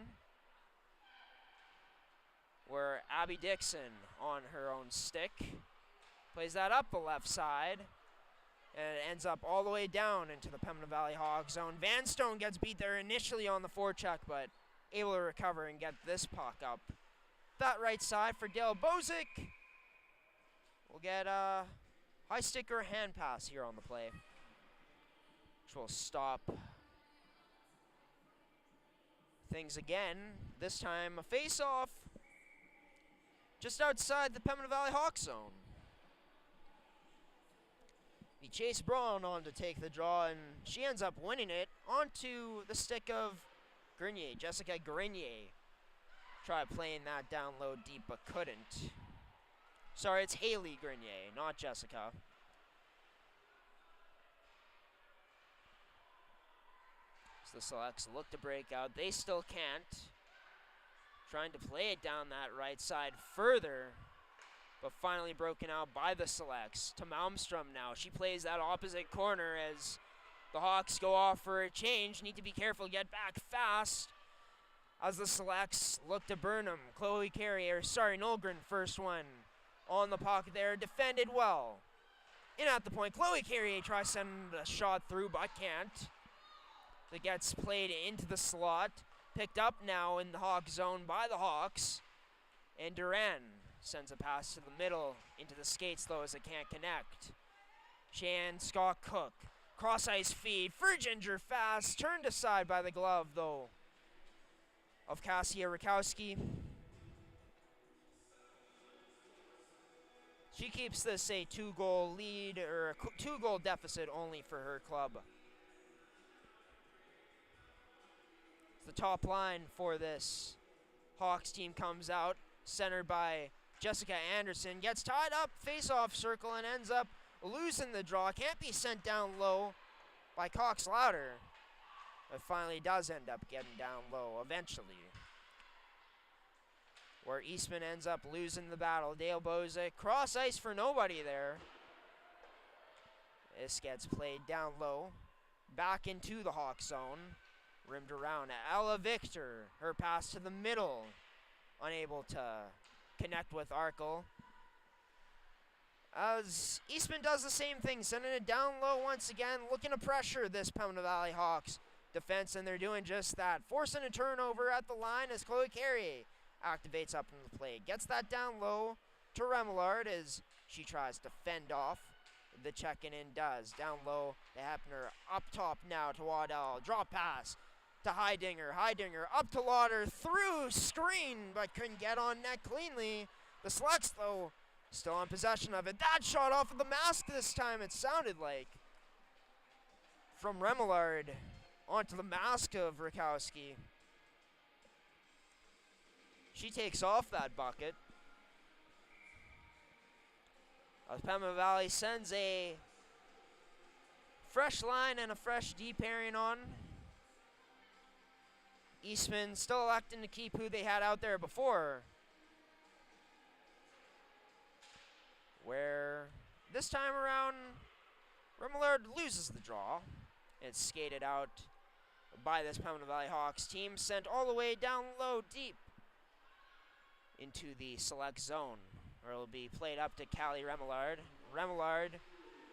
where Abby Dixon on her own stick plays that up the left side, and it ends up all the way down into the Pembina Valley Hawks zone. Van Stone gets beat there initially on the forecheck, but able to recover and get this puck up that right side for Dale Bozick. We'll get a high stick or hand pass here on the play, which will stop things again. This time a face-off just outside the Pembina Valley Hawks zone. The Chase Braun on to take the draw, and she ends up winning it onto the stick of Grenier, Jessica Grenier. Tried playing that down low deep, but couldn't. Sorry, it's Haley Grenier, not Jessica. So the Selects look to break out. They still can't. Trying to play it down that right side further, but finally broken out by the Selects. To Malmstrom now. She plays that opposite corner as the Hawks go off for a change. Need to be careful, get back fast as the Selects look to Burnham. Chloe Carrier, Nolgren, first one on the puck there. Defended well. In at the point. Chloe Carrier tries to send a shot through, but can't. That gets played into the slot. Picked up now in the Hawk zone by the Hawks. And Duran sends a pass to the middle into the skates, though, as it can't connect. Shan Scott Cook. Cross ice feed. Friginger fast. Turned aside by the glove, though, of Cassia Rakowski. She keeps this a 2-goal lead, or a 2-goal deficit only for her club. The top line for this Hawks team comes out, centered by Jessica Anderson. Gets tied up, face-off circle, and ends up losing the draw. Can't be sent down low by Cox Louder, but finally does end up getting down low eventually, where Eastman ends up losing the battle. Dale Bozick, cross ice for nobody there. This gets played down low, back into the Hawk zone. Rimmed around. Ella Victor, her pass to the middle, unable to connect with Arkle. As Eastman does the same thing, sending it down low once again, looking to pressure this Pembina Valley Hawks defense, and they're doing just that. Forcing a turnover at the line as Chloe Carrier activates up in the play. Gets that down low to Remillard as she tries to fend off. The checking in does. Down low to Hepner. Up top now to Waddell. Drop pass to Heidinger. Heidinger up to Lauder. Through screen, but couldn't get on net cleanly. The Selects, though, still in possession of it. That shot off of the mask this time, it sounded like. From Remillard onto the mask of Rakowski. She takes off that bucket. Pembina Valley sends a fresh line and a fresh D pairing on. Eastman still electing to keep who they had out there before, where this time around Remillard loses the draw. It's skated out by this Pembina Valley Hawks team, sent all the way down low deep into the select zone, where it'll be played up to Callie Remillard. Remillard,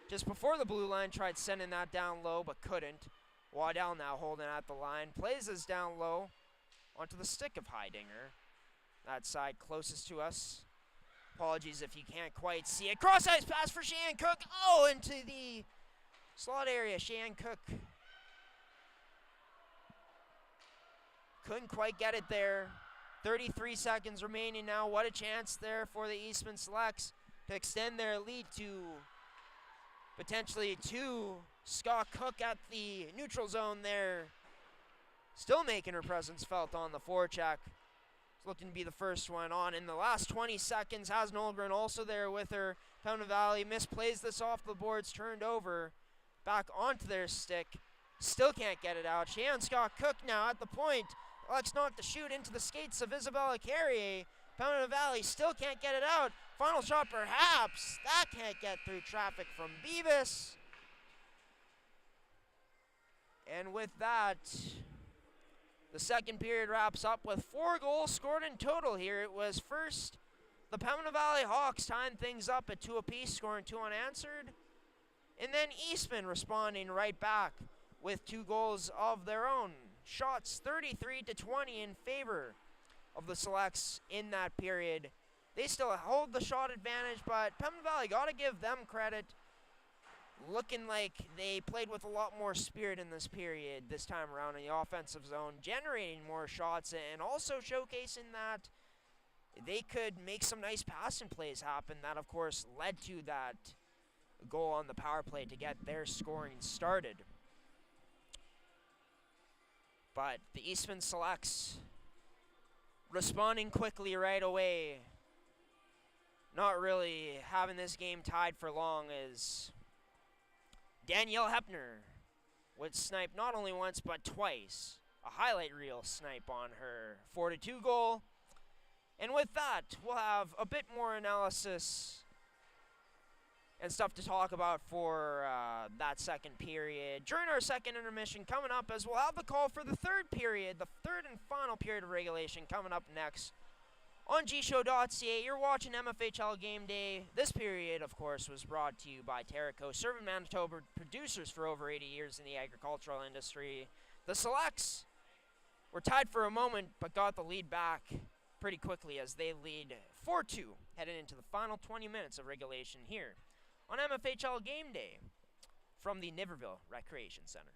just before the blue line, tried sending that down low, but couldn't. Waddell now holding at the line, plays this down low onto the stick of Heidinger. That side closest to us. Apologies if you can't quite see it. Cross ice pass for Cheyenne Cook. Oh, into the slot area. Cheyenne Cook couldn't quite get it there. 33 seconds remaining now. What a chance there for the Eastman Selects to extend their lead to potentially 2. Scott Cook at the neutral zone there, still making her presence felt on the forecheck. looking to be the first one on in the last 20 seconds. Has Nolgren also there with her. Pembina Valley misplays this off the boards, turned over, back onto their stick. Still can't get it out. Cheyenne Scott Cook now at the point. Elects not to shoot into the skates of Isabella Carrier. Pembina Valley still can't get it out. Final shot perhaps. That can't get through traffic from Beavis. And with that, the second period wraps up with 4 goals scored in total here. It was first the Pembina Valley Hawks tying things up at 2 apiece, scoring 2 unanswered. And then Eastman responding right back with 2 goals of their own. Shots 33-20 in favor of the Selects in that period. They still hold the shot advantage, but Pembina Valley got to give them credit. Looking like they played with a lot more spirit in this period this time around in the offensive zone, generating more shots and also showcasing that they could make some nice passing plays happen. That, of course, led to that goal on the power play to get their scoring started. But the Eastman Selects responding quickly right away. Not really having this game tied for long as Danielle Hepner would snipe not only once but twice. A highlight reel snipe on her 4-2 goal. And with that, we'll have a bit more analysis and stuff to talk about for that second period. During our second intermission coming up, as we'll have the call for the third period, the third and final period of regulation coming up next on gshow.ca. You're watching MFHL Game Day. This period, of course, was brought to you by Terrico, serving Manitoba producers for over 80 years in the agricultural industry. The Selects were tied for a moment, but got the lead back pretty quickly as they lead 4-2, heading into the final 20 minutes of regulation here on MFHL Game Day from the Niverville Recreation Center.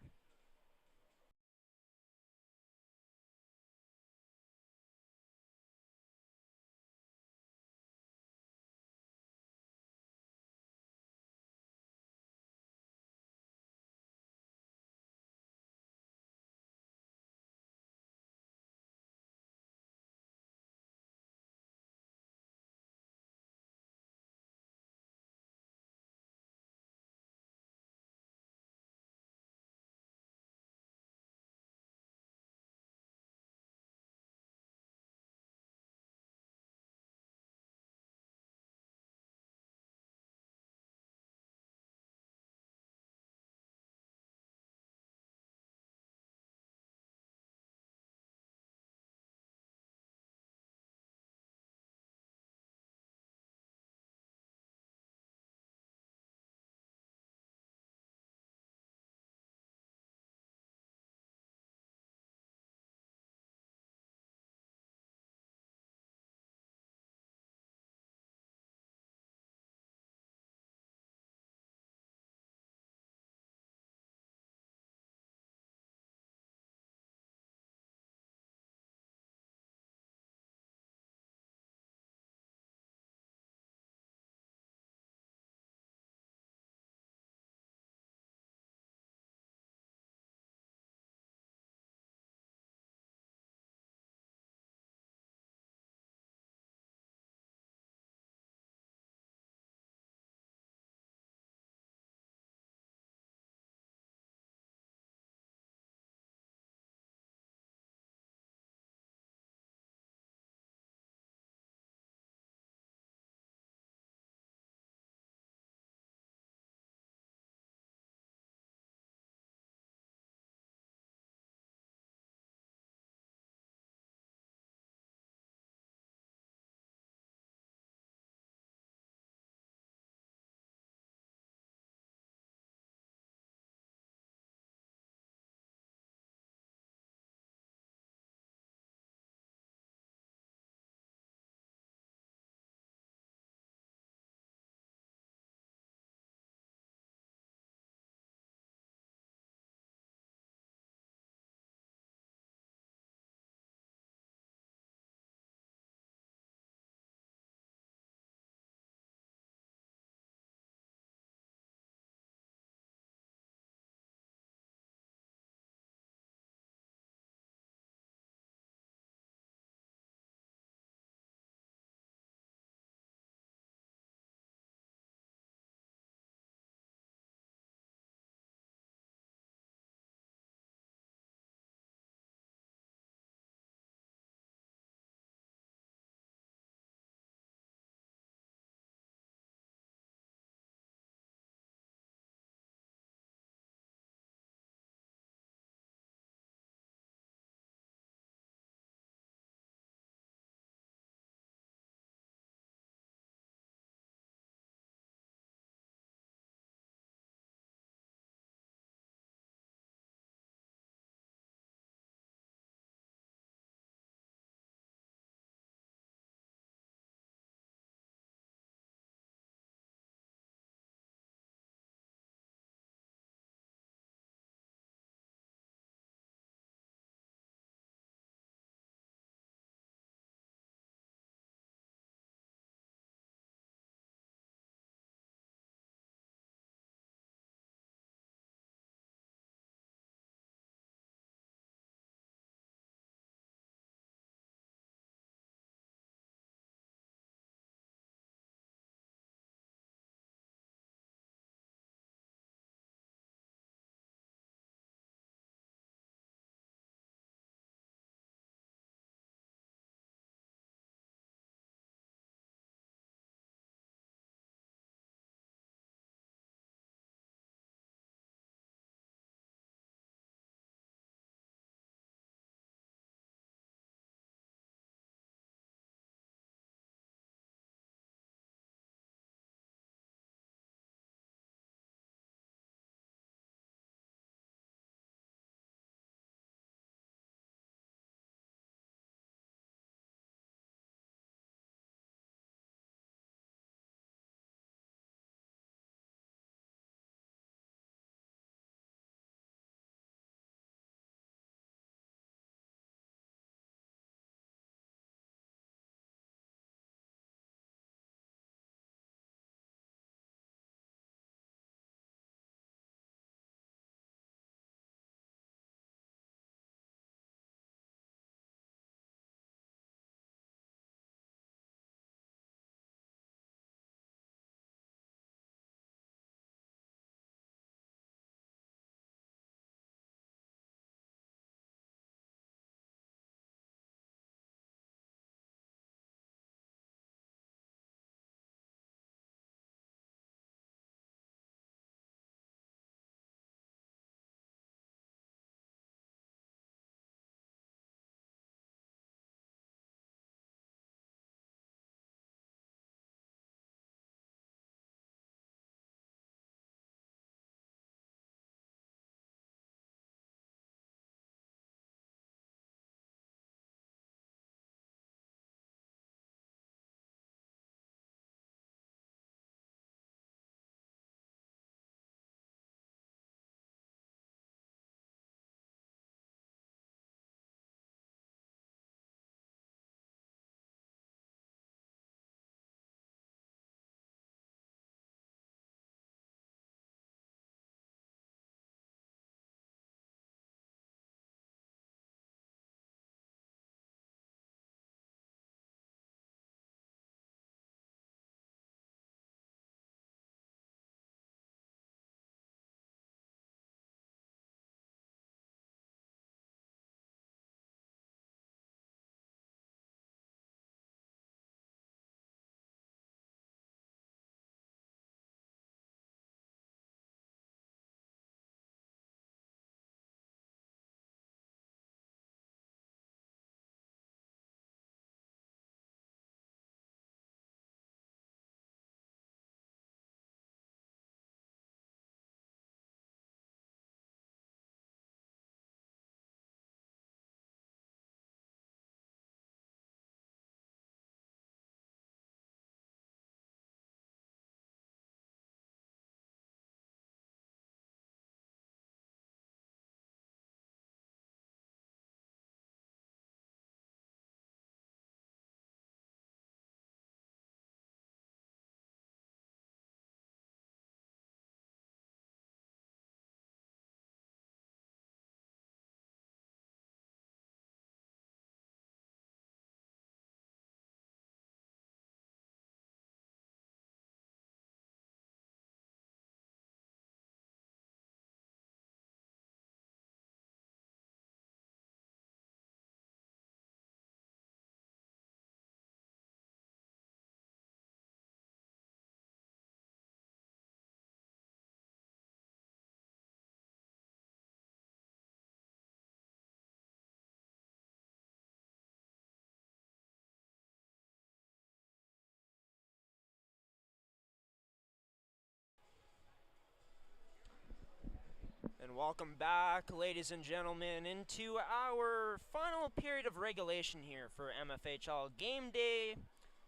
Welcome back, ladies and gentlemen, into our final period of regulation here for MFHL Game Day. I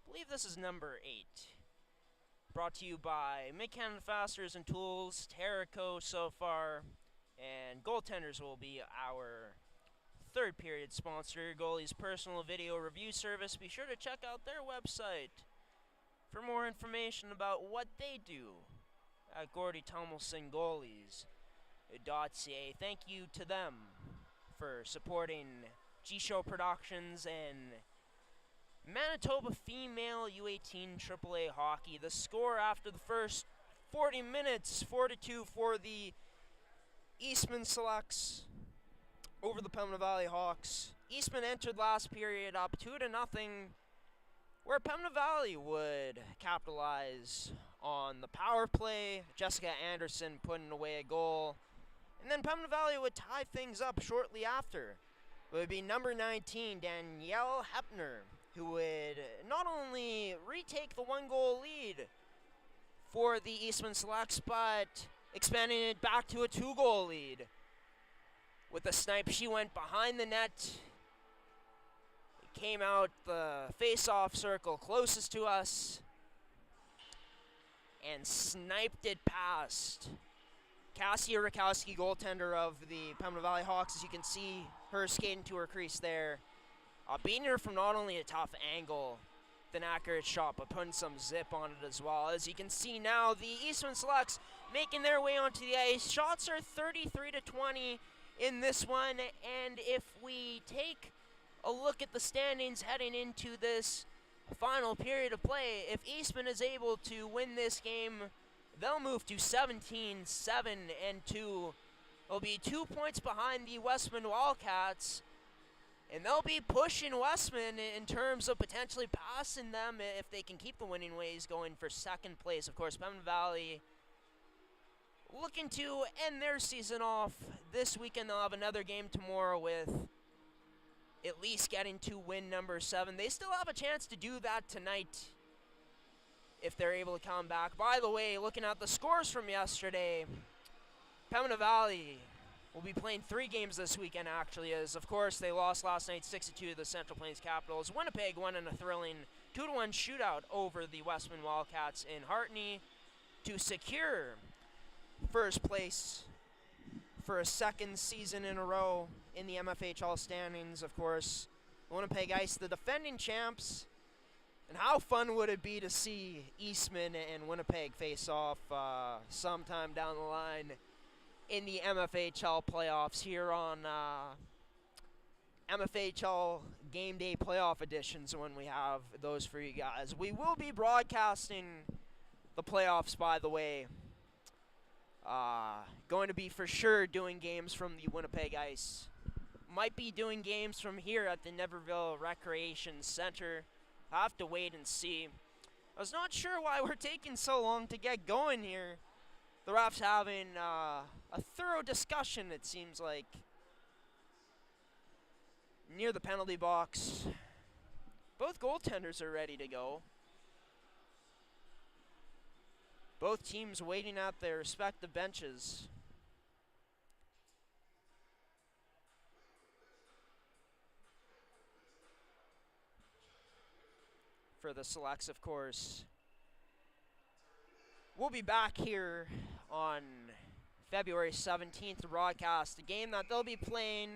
believe this is number 8. Brought to you by Mid-Canada Fasteners and Tools, Terrico so far, and Goaltenders will be our third period sponsor, Goalie's personal video review service. Be sure to check out their website for more information about what they do at Gordie Tummelson Goalies.ca. Thank you to them for supporting gshow Productions and Manitoba Female U18 AAA Hockey. The score after the first 40 minutes, 4-2 for the Eastman Selects over the Pembina Valley Hawks. Eastman entered last period up 2-0, where Pembina Valley would capitalize on the power play, Jessica Anderson putting away a goal, and then Pembina Valley would tie things up shortly after. It would be number 19, Danielle Hepner, who would not only retake the one-goal lead for the Eastman Selects, but expanding it back to a 2-goal lead. With the snipe, she went behind the net, came out the face-off circle closest to us, and sniped it past Cassie Rakowski, goaltender of the Pembina Valley Hawks. As you can see her skating to her crease there, beating her from not only a tough angle, an accurate shot, but putting some zip on it as well. As you can see now, the Eastman Selects making their way onto the ice. Shots are 33-20 in this one, and if we take a look at the standings heading into this final period of play, if Eastman is able to win this game, they'll move to 17-7-2. They'll be 2 points behind the Westman Wildcats, and they'll be pushing Westman in terms of potentially passing them if they can keep the winning ways going for second place. Of course, Pembina Valley looking to end their season off this weekend. They'll have another game tomorrow with at least getting to win number 7. They still have a chance to do that tonight if they're able to come back. By the way, looking at the scores from yesterday, Pembina Valley will be playing 3 games this weekend, actually, as, of course, they lost last night 6-2 to the Central Plains Capitals. Winnipeg won in a thrilling 2-1 shootout over the Westman Wildcats in Hartney to secure first place for a second season in a row in the MFHL standings. Of course, Winnipeg Ice, the defending champs. And how fun would it be to see Eastman and Winnipeg face off sometime down the line in the MFHL playoffs here on MFHL Game Day playoff editions when we have those for you guys. We will be broadcasting the playoffs, by the way. Going to be for sure doing games from the Winnipeg Ice. Might be doing games from here at the Niverville Recreation Center. I'll have to wait and see. I was not sure why we're taking so long to get going here. The refs having a thorough discussion, it seems like, near the penalty box. Both goaltenders are ready to go. Both teams waiting at their respective benches. For the Selects, of course. We'll be back here on February 17th to broadcast a game that they'll be playing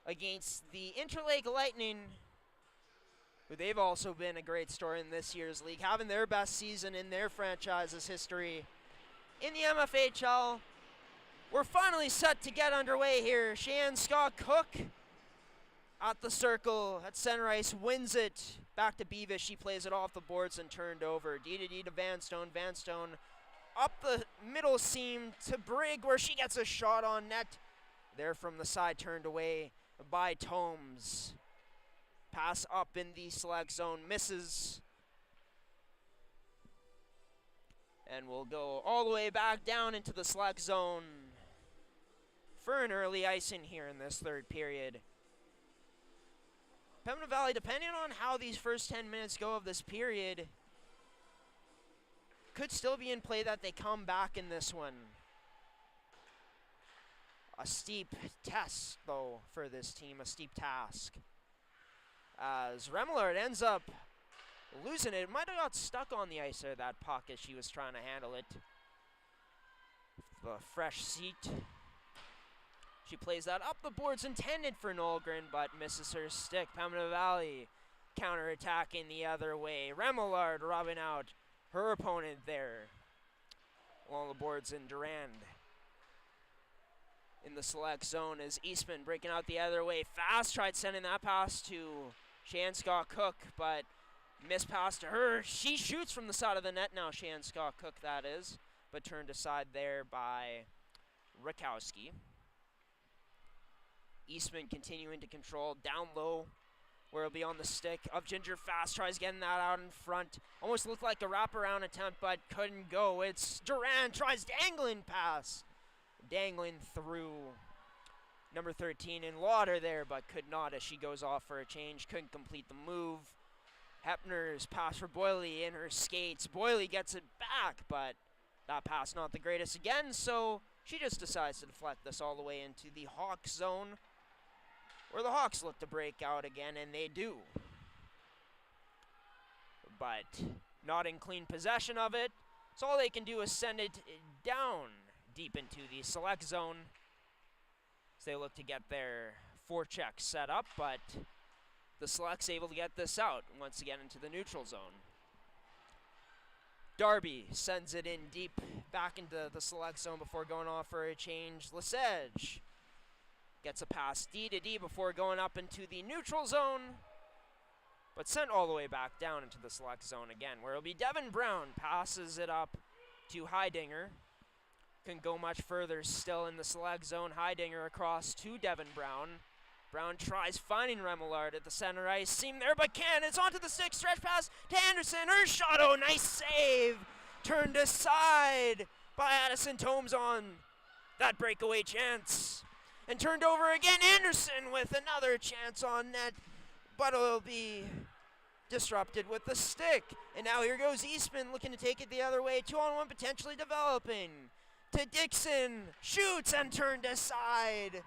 against the Interlake Lightning, who they've also been a great story in this year's league, having their best season in their franchise's history in the MFHL. We're finally set to get underway here. Cheyenne Scott Cook at the circle at center ice, wins it back to Beavis. She plays it off the boards and turned over. D to Vanstone. Vanstone up the middle seam to Brigg, where she gets a shot on net. There from the side, turned away by Tomes. Pass up in the select zone, misses. And we'll go all the way back down into the select zone for an early icing here in this third period. Pembina Valley, depending on how these first 10 minutes go of this period, could still be in play that they come back in this one. A steep test, though, for this team, a steep task. As Remillard ends up losing it. It might have got stuck on the ice there, that puck, as she was trying to handle it. The fresh seat. She plays that up the boards, intended for Nolgren, but misses her stick. Pembina Valley counterattacking the other way. Remillard robbing out her opponent there. Along the boards, and Durand in the select zone as Eastman breaking out the other way. Fast tried sending that pass to Shan Scott Cook, but missed pass to her. She shoots from the side of the net now, Shan Scott Cook, that is, but turned aside there by Rakowski. Eastman continuing to control down low, where it'll be on the stick of Ginger. Fast tries getting that out in front. Almost looked like a wraparound attempt, but couldn't go. It's Durand, tries dangling pass. Dangling through number 13 in Lauder there, but could not as she goes off for a change. Couldn't complete the move. Hepner's pass for Boyley in her skates. Boyley gets it back, but that pass not the greatest again, so she just decides to deflect this all the way into the Hawks zone, where the Hawks look to break out again, and they do. But not in clean possession of it, so all they can do is send it down deep into the select zone. So they look to get their forecheck set up, but the Select's able to get this out once again into the neutral zone. Darby sends it in deep back into the select zone before going off for a change. Lesage gets a pass D to D before going up into the neutral zone, but sent all the way back down into the select zone again, where it'll be Devin Brown. Passes it up to Heidinger. Couldn't go much further still in the select zone. Heidinger across to Devin Brown. Brown tries finding Remillard at the center ice. Seam there, but can't. It's onto the stick. Stretch pass to Anderson. Her shot. Oh, nice save. Turned aside by Addison Tomes on that breakaway chance. And turned over again. Anderson with another chance on net, but it'll be disrupted with the stick. And now here goes Eastman looking to take it the other way. 2-on-1 potentially developing. To Dixon. Shoots and turned aside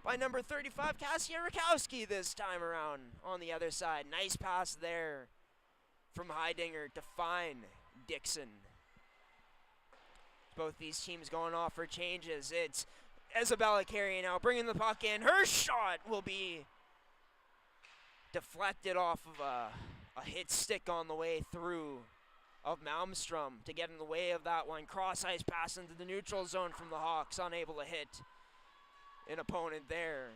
by number 35, Cassia Rakowski this time around on the other side. Nice pass there from Heidinger to find Dixon. Both these teams going off for changes. It's Isabella carrying out, bringing the puck in. Her shot will be deflected off of a hit stick on the way through of Malmstrom to get in the way of that one. Cross ice pass into the neutral zone from the Hawks, unable to hit an opponent there.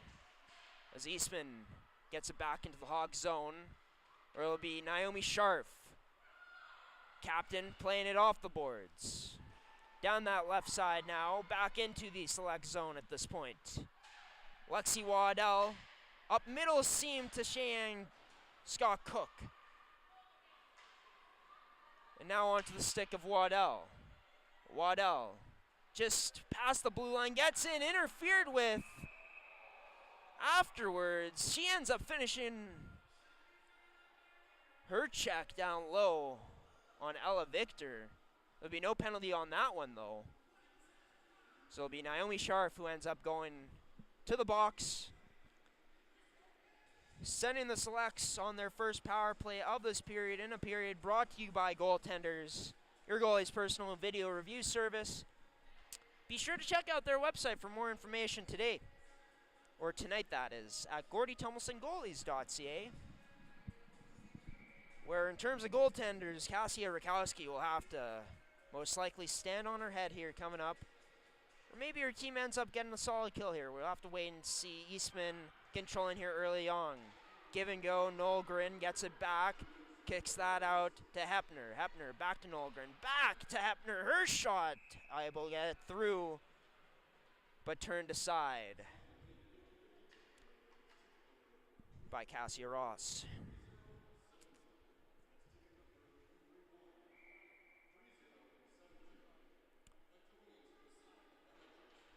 As Eastman gets it back into the Hawks zone, where it'll be Naomi Scharf, captain, playing it off the boards. Down that left side now, back into the select zone at this point. Lexi Waddell, up middle seam to Cheyenne Scott Cook. And now onto the stick of Waddell. Waddell just past the blue line, gets in, interfered with. Afterwards, she ends up finishing her check down low on Ella Victor. There'll be no penalty on that one, though. So it'll be Naomi Scharf who ends up going to the box, sending the Selects on their first power play of this period, in a period brought to you by Goaltenders, your goalie's personal video review service. Be sure to check out their website for more information today, or tonight that is, at GordyTumelsonGoalies.ca, where in terms of goaltenders, Cassia Rakowski will have to most likely stand on her head here coming up. Or maybe her team ends up getting a solid kill here. We'll have to wait and see. Eastman controlling here early on. Give and go, Nolgren gets it back, kicks that out to Hepner. Hepner back to Nolgren, back to Hepner. Her shot, able to get it through, but turned aside by Cassia Ross.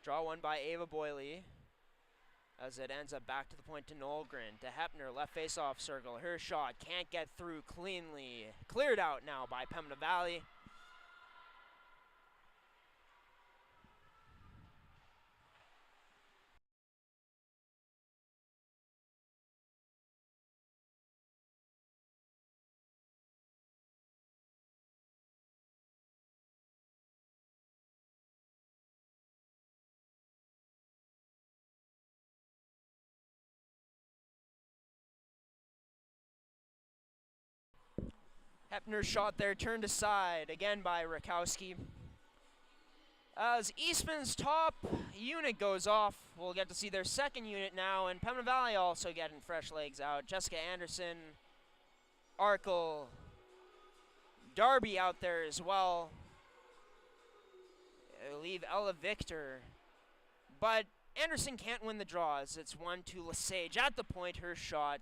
Draw one by Ava Boyley, as it ends up back to the point to Nolgren, to Hepner, left face-off circle. Her shot can't get through cleanly. Cleared out now by Pembina Valley. Hepner's shot there turned aside again by Rakowski. As Eastman's top unit goes off, we'll get to see their second unit now, and Pembina Valley also getting fresh legs out. Jessica Anderson, Arkle, Darby out there as well. Leave Ella Victor. But Anderson can't win the draws. It's 1-2 Lesage at the point. Her shot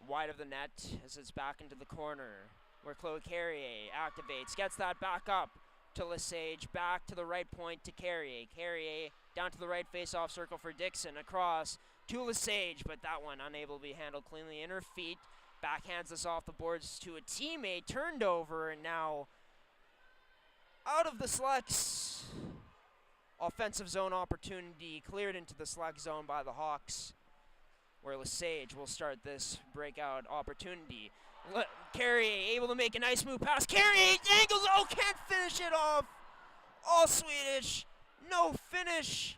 wide of the net as it's back into the corner where Chloe Carrier activates, gets that back up to Lesage, back to the right point to Carrier. Carrier down to the right face-off circle for Dixon, across to Lesage, but that one unable to be handled cleanly in her feet. Backhands this off the boards to a teammate, turned over, and now out of the Selects. Offensive zone opportunity cleared into the Select zone by the Hawks, where Lesage will start this breakout opportunity. Carrier able to make a nice move pass. Carrier angles, oh, can't finish it off. All Swedish, no finish.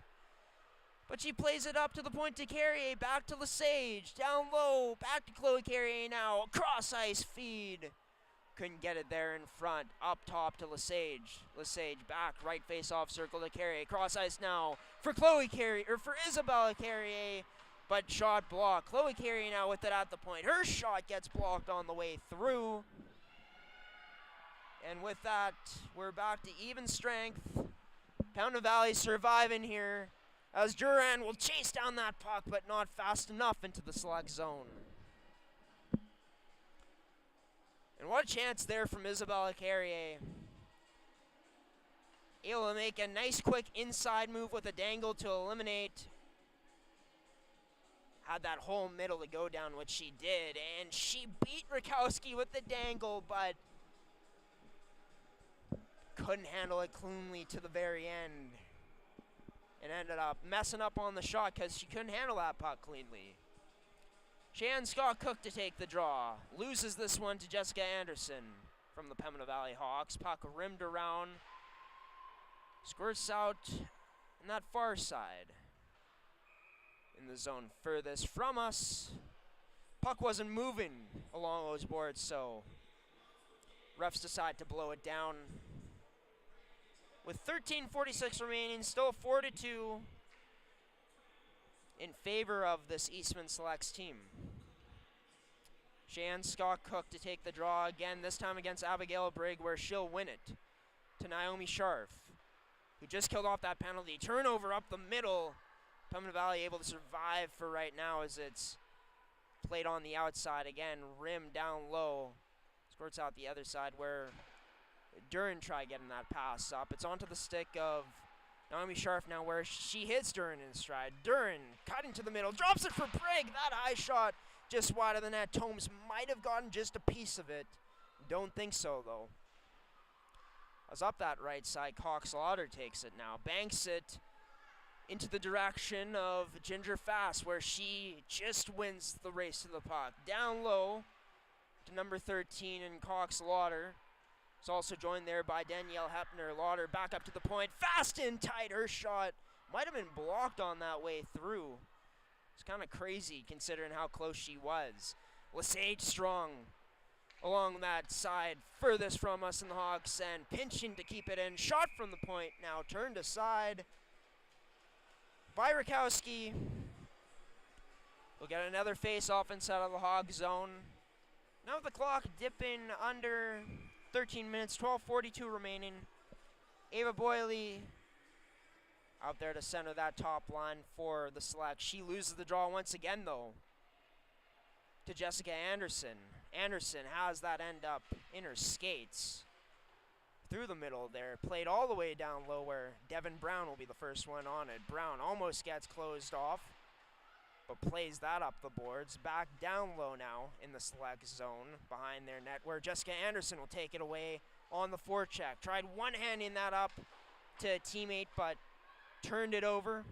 But she plays it up to the point to Carrier, back to Lesage, down low, back to Chloe Carrier now, cross ice feed. Couldn't get it there in front, up top to Lesage. Lesage back, right face-off circle to Carrier. Cross ice now for Chloe Carrier, or for Isabella Carrier. But shot blocked. Chloe Carrier now with it at the point. Her shot gets blocked on the way through. And with that, we're back to even strength. Pembina Valley surviving here as Duran will chase down that puck, but not fast enough into the Select zone. And what a chance there from Isabella Carrier. Able to make a nice quick inside move with a dangle to eliminate. Had that whole middle to go down, which she did, and she beat Rakowski with the dangle, but couldn't handle it cleanly to the very end. And ended up messing up on the shot because she couldn't handle that puck cleanly. Cheyenne Scott Cook to take the draw. Loses this one to Jessica Anderson from the Pembina Valley Hawks. Puck rimmed around. Squirts out on that far side. In the zone furthest from us. Puck wasn't moving along those boards, so refs decide to blow it down. With 13:46 remaining, still 4-2 in favor of this Eastman Selects team. Cheyenne Scott Cook to take the draw again, this time against Abigail Brigg, where she'll win it to Naomi Scharf, who just killed off that penalty. Turnover up the middle. Pembina Valley able to survive for right now as it's played on the outside again, rim down low. Squirts out the other side where Duran tried getting that pass up. It's onto the stick of Naomi Scharf now, where she hits Duran in stride. Duran cutting to the middle, drops it for Brigg. That high shot just wide of the net. Tomes might have gotten just a piece of it. Don't think so, though. As up that right side, Cox Lauder takes it now. Banks it into the direction of Ginger Fast, where she just wins the race to the puck. Down low to number 13 and Cox Lauder. It's also joined there by Danielle Hepner. Lauder back up to the point. Fast and tight. Her shot might have been blocked on that way through. It's kind of crazy considering how close she was. Lesage strong along that side furthest from us in the Hawks and pinching to keep it in. Shot from the point now turned aside by Rakowski. We'll get another face-off inside of the Hog zone. Now with the clock dipping under 13 minutes, 12:42 remaining. Ava Boyley out there to center that top line for the Select. She loses the draw once again, though, to Jessica Anderson. Anderson has that end up in her skates through the middle there. Played all the way down low where Devin Brown will be the first one on it. Brown almost gets closed off, but plays that up the boards. Back down low now in the Select zone behind their net, where Jessica Anderson will take it away on the forecheck. Tried one-handing that up to a teammate, but turned it over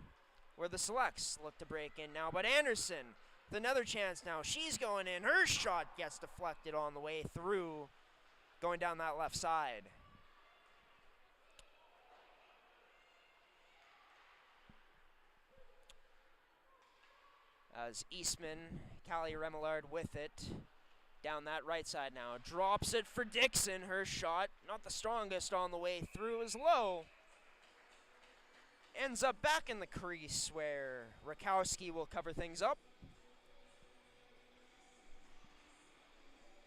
where the Selects look to break in now. But Anderson with another chance now. She's going in. Her shot gets deflected on the way through, going down that left side. As Eastman, Callie Remillard with it. Down that right side now. Drops it for Dixon. Her shot, not the strongest on the way through, is low. Ends up back in the crease where Rakowski will cover things up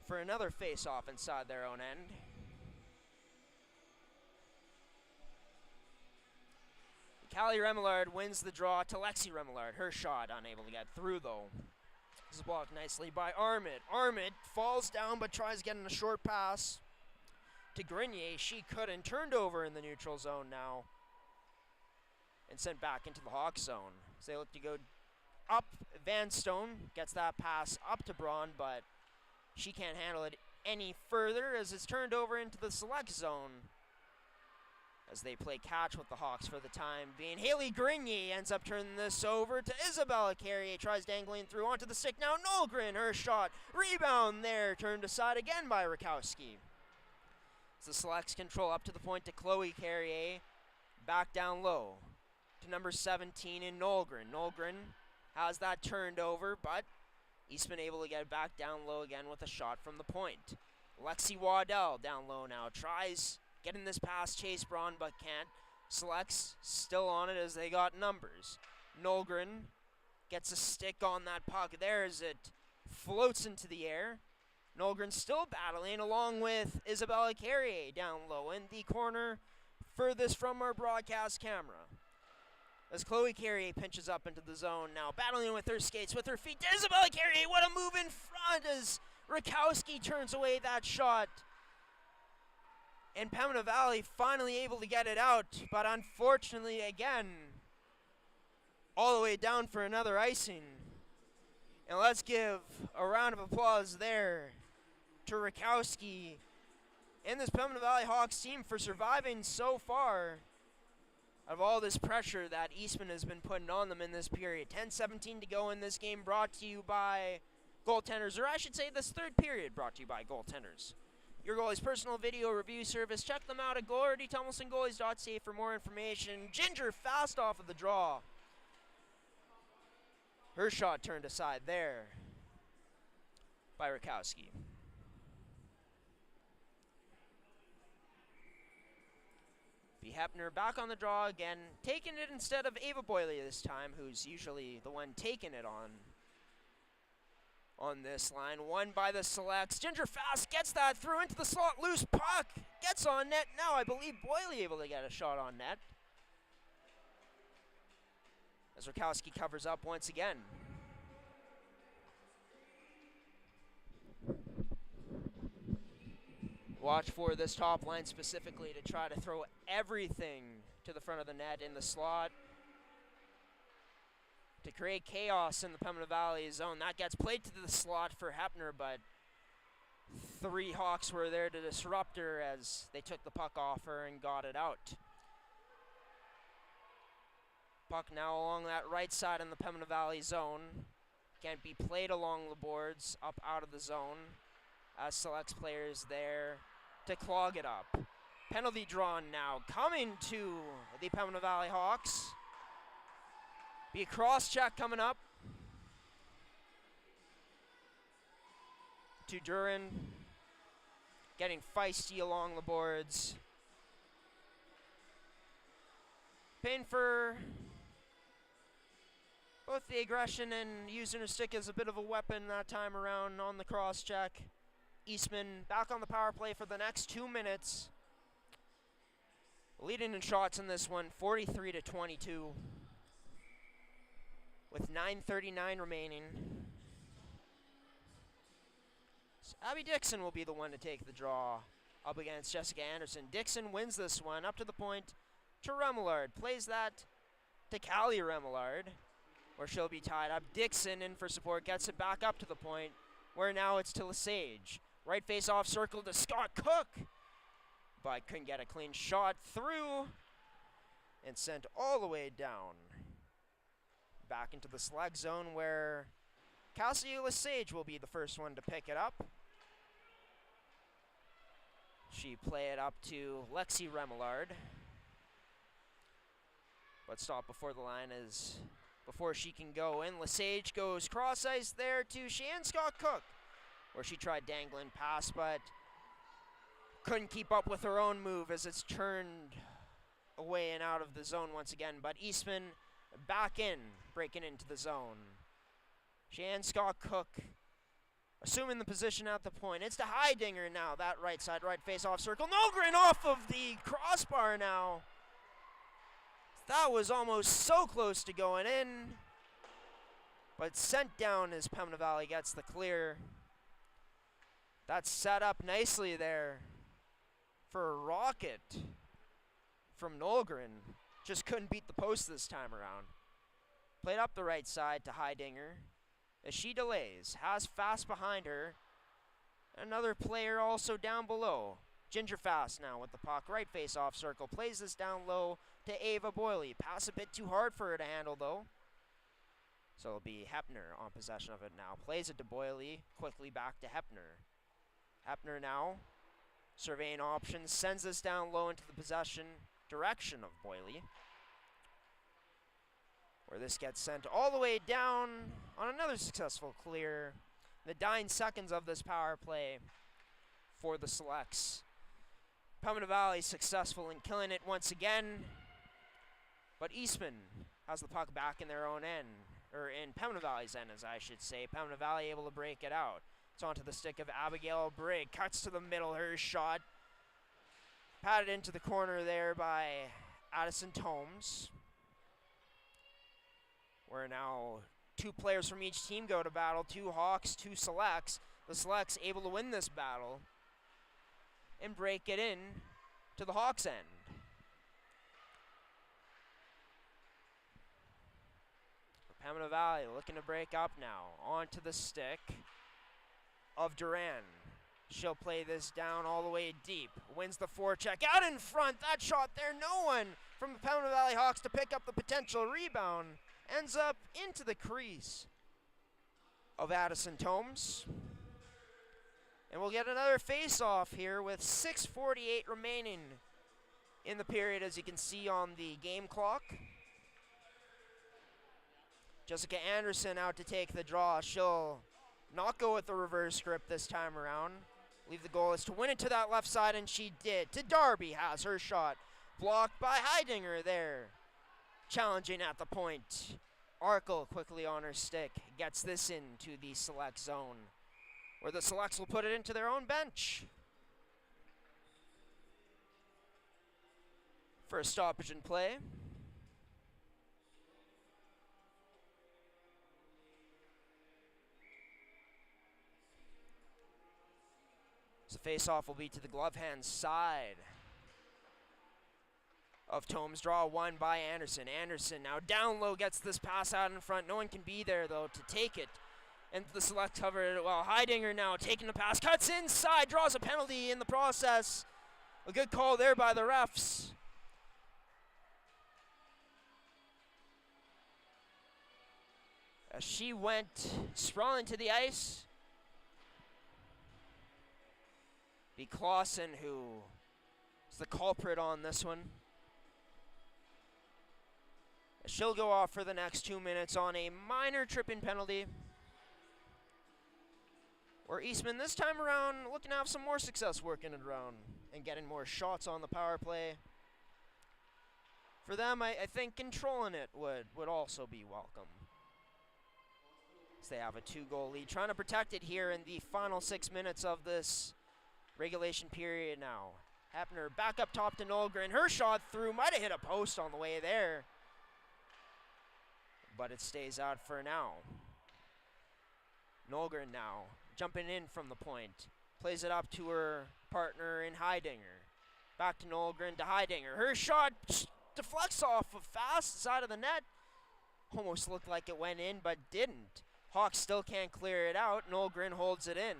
for another face-off inside their own end. Callie Remillard wins the draw to Lexi Remillard. Her shot unable to get through, though. This is blocked nicely by Armid. Armid falls down but tries getting a short pass to Grenier. She couldn't. Turned over in the neutral zone now and sent back into the Hawk zone. So they look to go up. Van Stone gets that pass up to Braun, but she can't handle it any further as it's turned over into the select zone as they play catch with the Hawks for the time being. Haley Grenier ends up turning this over to Isabella Carrier. Tries dangling through onto the stick now. Nolgren, her shot. Rebound there. Turned aside again by Rakowski. As the Selects control up to the point to Chloe Carrier. Back down low to number 17 in Nolgren. Nolgren has that turned over, but Eastman able to get it back down low again with a shot from the point. Lexi Waddell down low now. Tries getting this past Chase Braun, but can't. Selects still on it as they got numbers. Nolgren gets a stick on that puck there as it floats into the air. Nolgren still battling along with Isabella Carrier down low in the corner furthest from our broadcast camera. As Chloe Carrier pinches up into the zone now, battling with her skates, with her feet. Isabella Carrier, what a move in front as Rakowski turns away that shot. And Pembina Valley finally able to get it out, but unfortunately, again, all the way down for another icing. And let's give a round of applause there to Rakowski and this Pembina Valley Hawks team for surviving so far of all this pressure that Eastman has been putting on them in this period. 10:17 to go in this game, brought to you by Goaltenders, or I should say this third period brought to you by Goaltenders, your goalie's personal video review service. Check them out at GordyTumilsonGoalies.ca for more information. Ginger fast off of the draw. Her shot turned aside there by Rakowski. B. Hepner back on the draw again, taking it instead of Ava Boyley this time, who's usually the one taking it on this line. Won by the Selects. Ginger fast gets that through into the slot. Loose puck. Gets on net. Now I believe Boyley able to get a shot on net. As Rakowski covers up once again. Watch for this top line specifically to try to throw everything to the front of the net in the slot to create chaos in the Pembina Valley zone. That gets played to the slot for Hepner, but three Hawks were there to disrupt her as they took the puck off her and got it out. Puck now along that right side in the Pembina Valley zone. Can't be played along the boards, up out of the zone, as Selects players there to clog it up. Penalty drawn now, coming to the Pembina Valley Hawks. Be a cross check coming up to Duran, getting feisty along the boards. Paying for both the aggression and using her stick as a bit of a weapon that time around on the cross check. Eastman back on the power play for the next 2 minutes. Leading in shots in this one, 43-22. With 9:39 remaining. So Abby Dixon will be the one to take the draw up against Jessica Anderson. Dixon wins this one up to the point to Remillard. Plays that to Callie Remillard, where she'll be tied up. Dixon in for support, gets it back up to the point, where now it's to Lesage. Right face-off circle to Scott Cook, but couldn't get a clean shot through and sent all the way down. Back into the select zone where Cassie Lesage will be the first one to pick it up. She play it up to Lexi Remillard, but stop before the line is before she can go in. Lesage goes cross ice there to Cheyenne Scott Cook. where she tried dangling past, but couldn't keep up with her own move as it's turned away and out of the zone once again. But Eastman back in, breaking into the zone. Jan Scott Cook assuming the position at the point. It's to Heidinger now, that right side, right face-off circle. Nogren off of the crossbar now. That was almost so close to going in, but sent down as Pembina Valley gets the clear. That's set up nicely there for a rocket from Nolgren. Just couldn't beat the post this time around. Played up the right side to Heidinger as she delays, has Fast behind her. Another player also down below. Ginger Fast now with the puck, right face-off circle. Plays this down low to Ava Boyley. Pass a bit too hard for her to handle though. So it'll be Hepner on possession of it now. Plays it to Boyley, quickly back to Hepner. Hepner now, surveying options, sends this down low into the possession direction of Boyley, where this gets sent all the way down on another successful clear. The dying seconds of this power play for the Selects. Pembina Valley successful in killing it once again, but Eastman has the puck back in their own end, or in Pembina Valley's end, as I should say. Pembina Valley able to break it out. It's onto the stick of Abigail Brigg. Cuts to the middle, her shot. Patted into the corner there by Addison Tomes. Where now two players from each team go to battle. 2 Hawks, 2 Selects. The Selects able to win this battle and break it in to the Hawks' end. Pembina Valley looking to break up now. Onto the stick of Duran. She'll play this down all the way deep. Wins the forecheck out in front. That shot there, no one from the Pembina Valley Hawks to pick up the potential rebound. Ends up into the crease of Addison Tomes. And we'll get another face-off here with 6:48 remaining in the period, as you can see on the game clock. Jessica Anderson out to take the draw. She'll not go with the reverse grip this time around. Leave the goal is to win it to that left side, and she did. To Darby has her shot. Blocked by Heidinger there. Challenging at the point. Arkle quickly on her stick. Gets this into the Select zone, where the Selects will put it into their own bench. First stoppage in play. The face-off will be to the glove hand side of Tomes. Draw one by Anderson. Anderson now down low, gets this pass out in front. No one can be there though to take it. And the Select covered it well. Heidinger now taking the pass, cuts inside, draws a penalty in the process. A good call there by the refs. As she went sprawling to the ice. Be Clausen who is the culprit on this one. She'll go off for the next 2 minutes on a minor tripping penalty. Where Eastman this time around looking to have some more success working it around and getting more shots on the power play. For them, I think controlling it would also be welcome. As they have a 2-goal lead. Trying to protect it here in the final 6 minutes of this regulation period now. Hepner back up top to Nolgren. Her shot through, might have hit a post on the way there, but it stays out for now. Nolgren now jumping in from the point. Plays it up to her partner in Heidinger. Back to Nolgren to Heidinger. Her shot deflects off of Fast side of the net. Almost looked like it went in, but didn't. Hawks still can't clear it out. Nolgren holds it in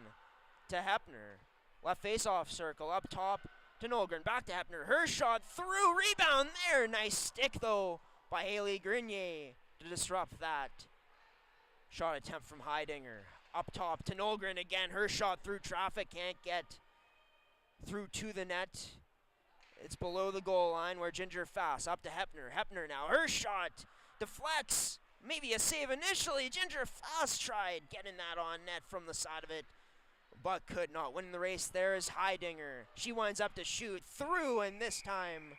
to Hepner. Left face-off circle, up top to Nolgren, back to Hepner. Her shot through, rebound there. Nice stick, though, by Haley Grenier to disrupt that. Shot attempt from Heidinger. Up top to Nolgren again. Her shot through traffic, can't get through to the net. It's below the goal line where Ginger Fast. Up to Hepner. Hepner now, her shot deflects. Maybe a save initially. Ginger Fast tried getting that on net from the side of it, but could not. Winning the race there is Heidinger. She winds up to shoot through, and this time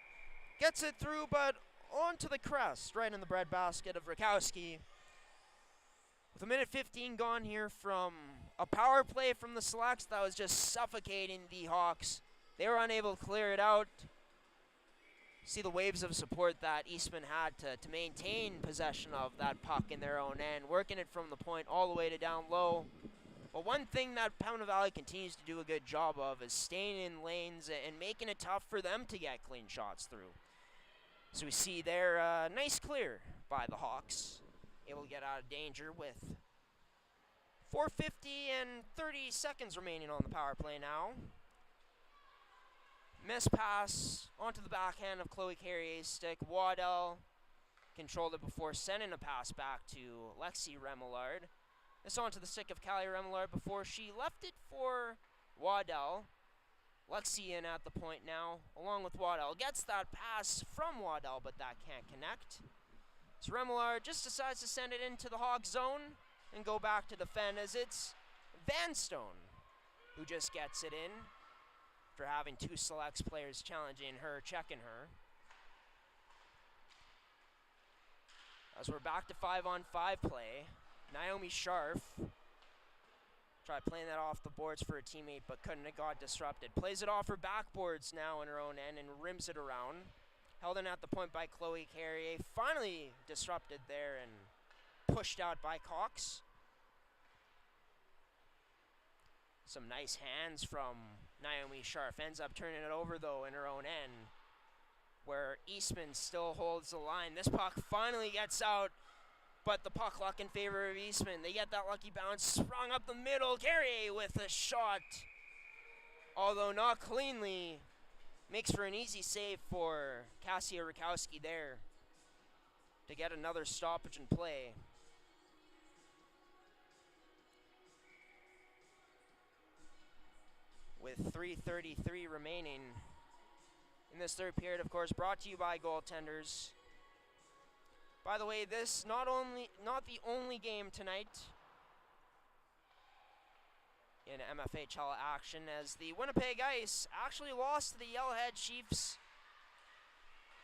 gets it through, but onto the crest, right in the breadbasket of Rakowski. With a minute 15 gone here from a power play from the Selects that was just suffocating the Hawks. They were unable to clear it out. See the waves of support that Eastman had to maintain possession of that puck in their own end, working it from the point all the way to down low. But one thing that Pembina Valley continues to do a good job of is staying in lanes and making it tough for them to get clean shots through. So we see there a nice clear by the Hawks, able to get out of danger with 4:50 and 30 seconds remaining on the power play now. Miss pass onto the backhand of Chloe Carrier's stick. Waddell controlled it before sending a pass back to Lexi Remillard. This onto the stick of Callie Remillard before she left it for Waddell. Lexi in at the point now, along with Waddell. Gets that pass from Waddell, but that can't connect. So Remillard just decides to send it into the Hawk zone and go back to defend, as it's Vanstone who just gets it in for having two Selects players challenging her, checking her. As we're back to 5-on-5 play, Naomi Scharf tried playing that off the boards for a teammate, but couldn't. It got disrupted. Plays it off her backboards now in her own end and rims it around. Held in at the point by Chloe Carrier. Finally disrupted there and pushed out by Cox. Some nice hands from Naomi Scharf. Ends up turning it over, though, in her own end, where Eastman still holds the line. This puck finally gets out, but the puck luck in favor of Eastman. They get that lucky bounce, sprung up the middle. Carrier with a shot, although not cleanly. Makes for an easy save for Cassia Rakowski there to get another stoppage in play. With 3:33 remaining in this third period, of course, brought to you by Goaltenders. By the way, this not the only game tonight in MFHL action, as the Winnipeg Ice actually lost to the Yellowhead Chiefs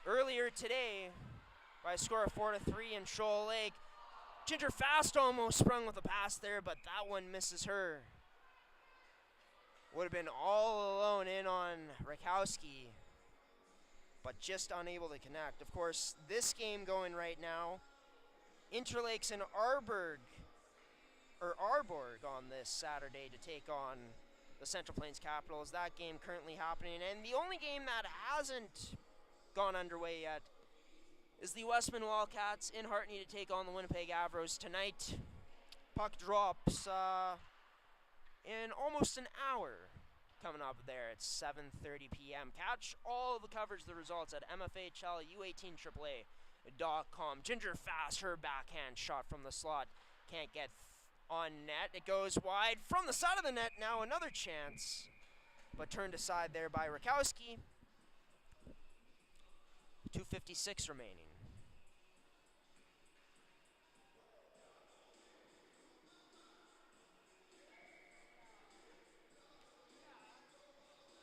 earlier today by a score of 4-3 in Shoal Lake. Ginger Fast almost sprung with a pass there, but that one misses her. Would have been all alone in on Rakowski, but just unable to connect. Of course, this game going right now, Interlakes and Arborg on this Saturday to take on the Central Plains Capitals. That game currently happening, and the only game that hasn't gone underway yet is the Westman Wildcats in Hartney to take on the Winnipeg Avros tonight. Puck drops in almost an hour coming up there at 7:30 p.m. Catch all of the coverage of the results at MFHLU18AAA.com. Ginger Fast, her backhand shot from the slot, can't get on net. It goes wide from the side of the net. Now another chance, but turned aside there by Rakowski. 2:56 remaining.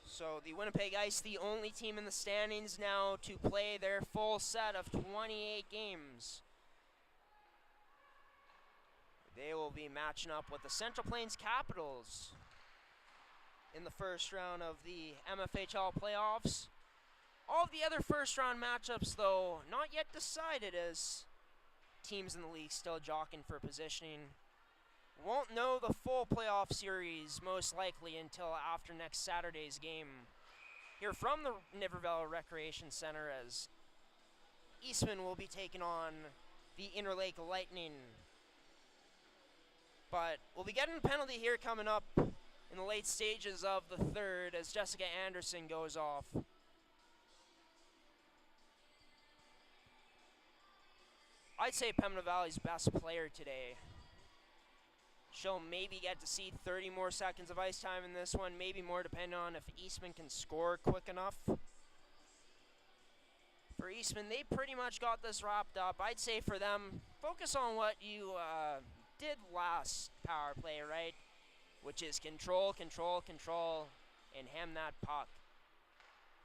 So the Winnipeg Ice, the only team in the standings now to play their full set of 28 games. They will be matching up with the Central Plains Capitals in the first round of the MFHL playoffs. All of the other first round matchups, though, not yet decided, as teams in the league still jockeying for positioning. Won't know the full playoff series most likely until after next Saturday's game here from the Niverville Recreation Center, as Eastman will be taking on the Interlake Lightning. But we'll be getting a penalty here coming up in the late stages of the third as Jessica Anderson goes off. I'd say Pembina Valley's best player today. She'll maybe get to see 30 more seconds of ice time in this one, maybe more depending on if Eastman can score quick enough. For Eastman, they pretty much got this wrapped up. I'd say for them, focus on what you did last power play, right? which is control, control, control, and hem that puck.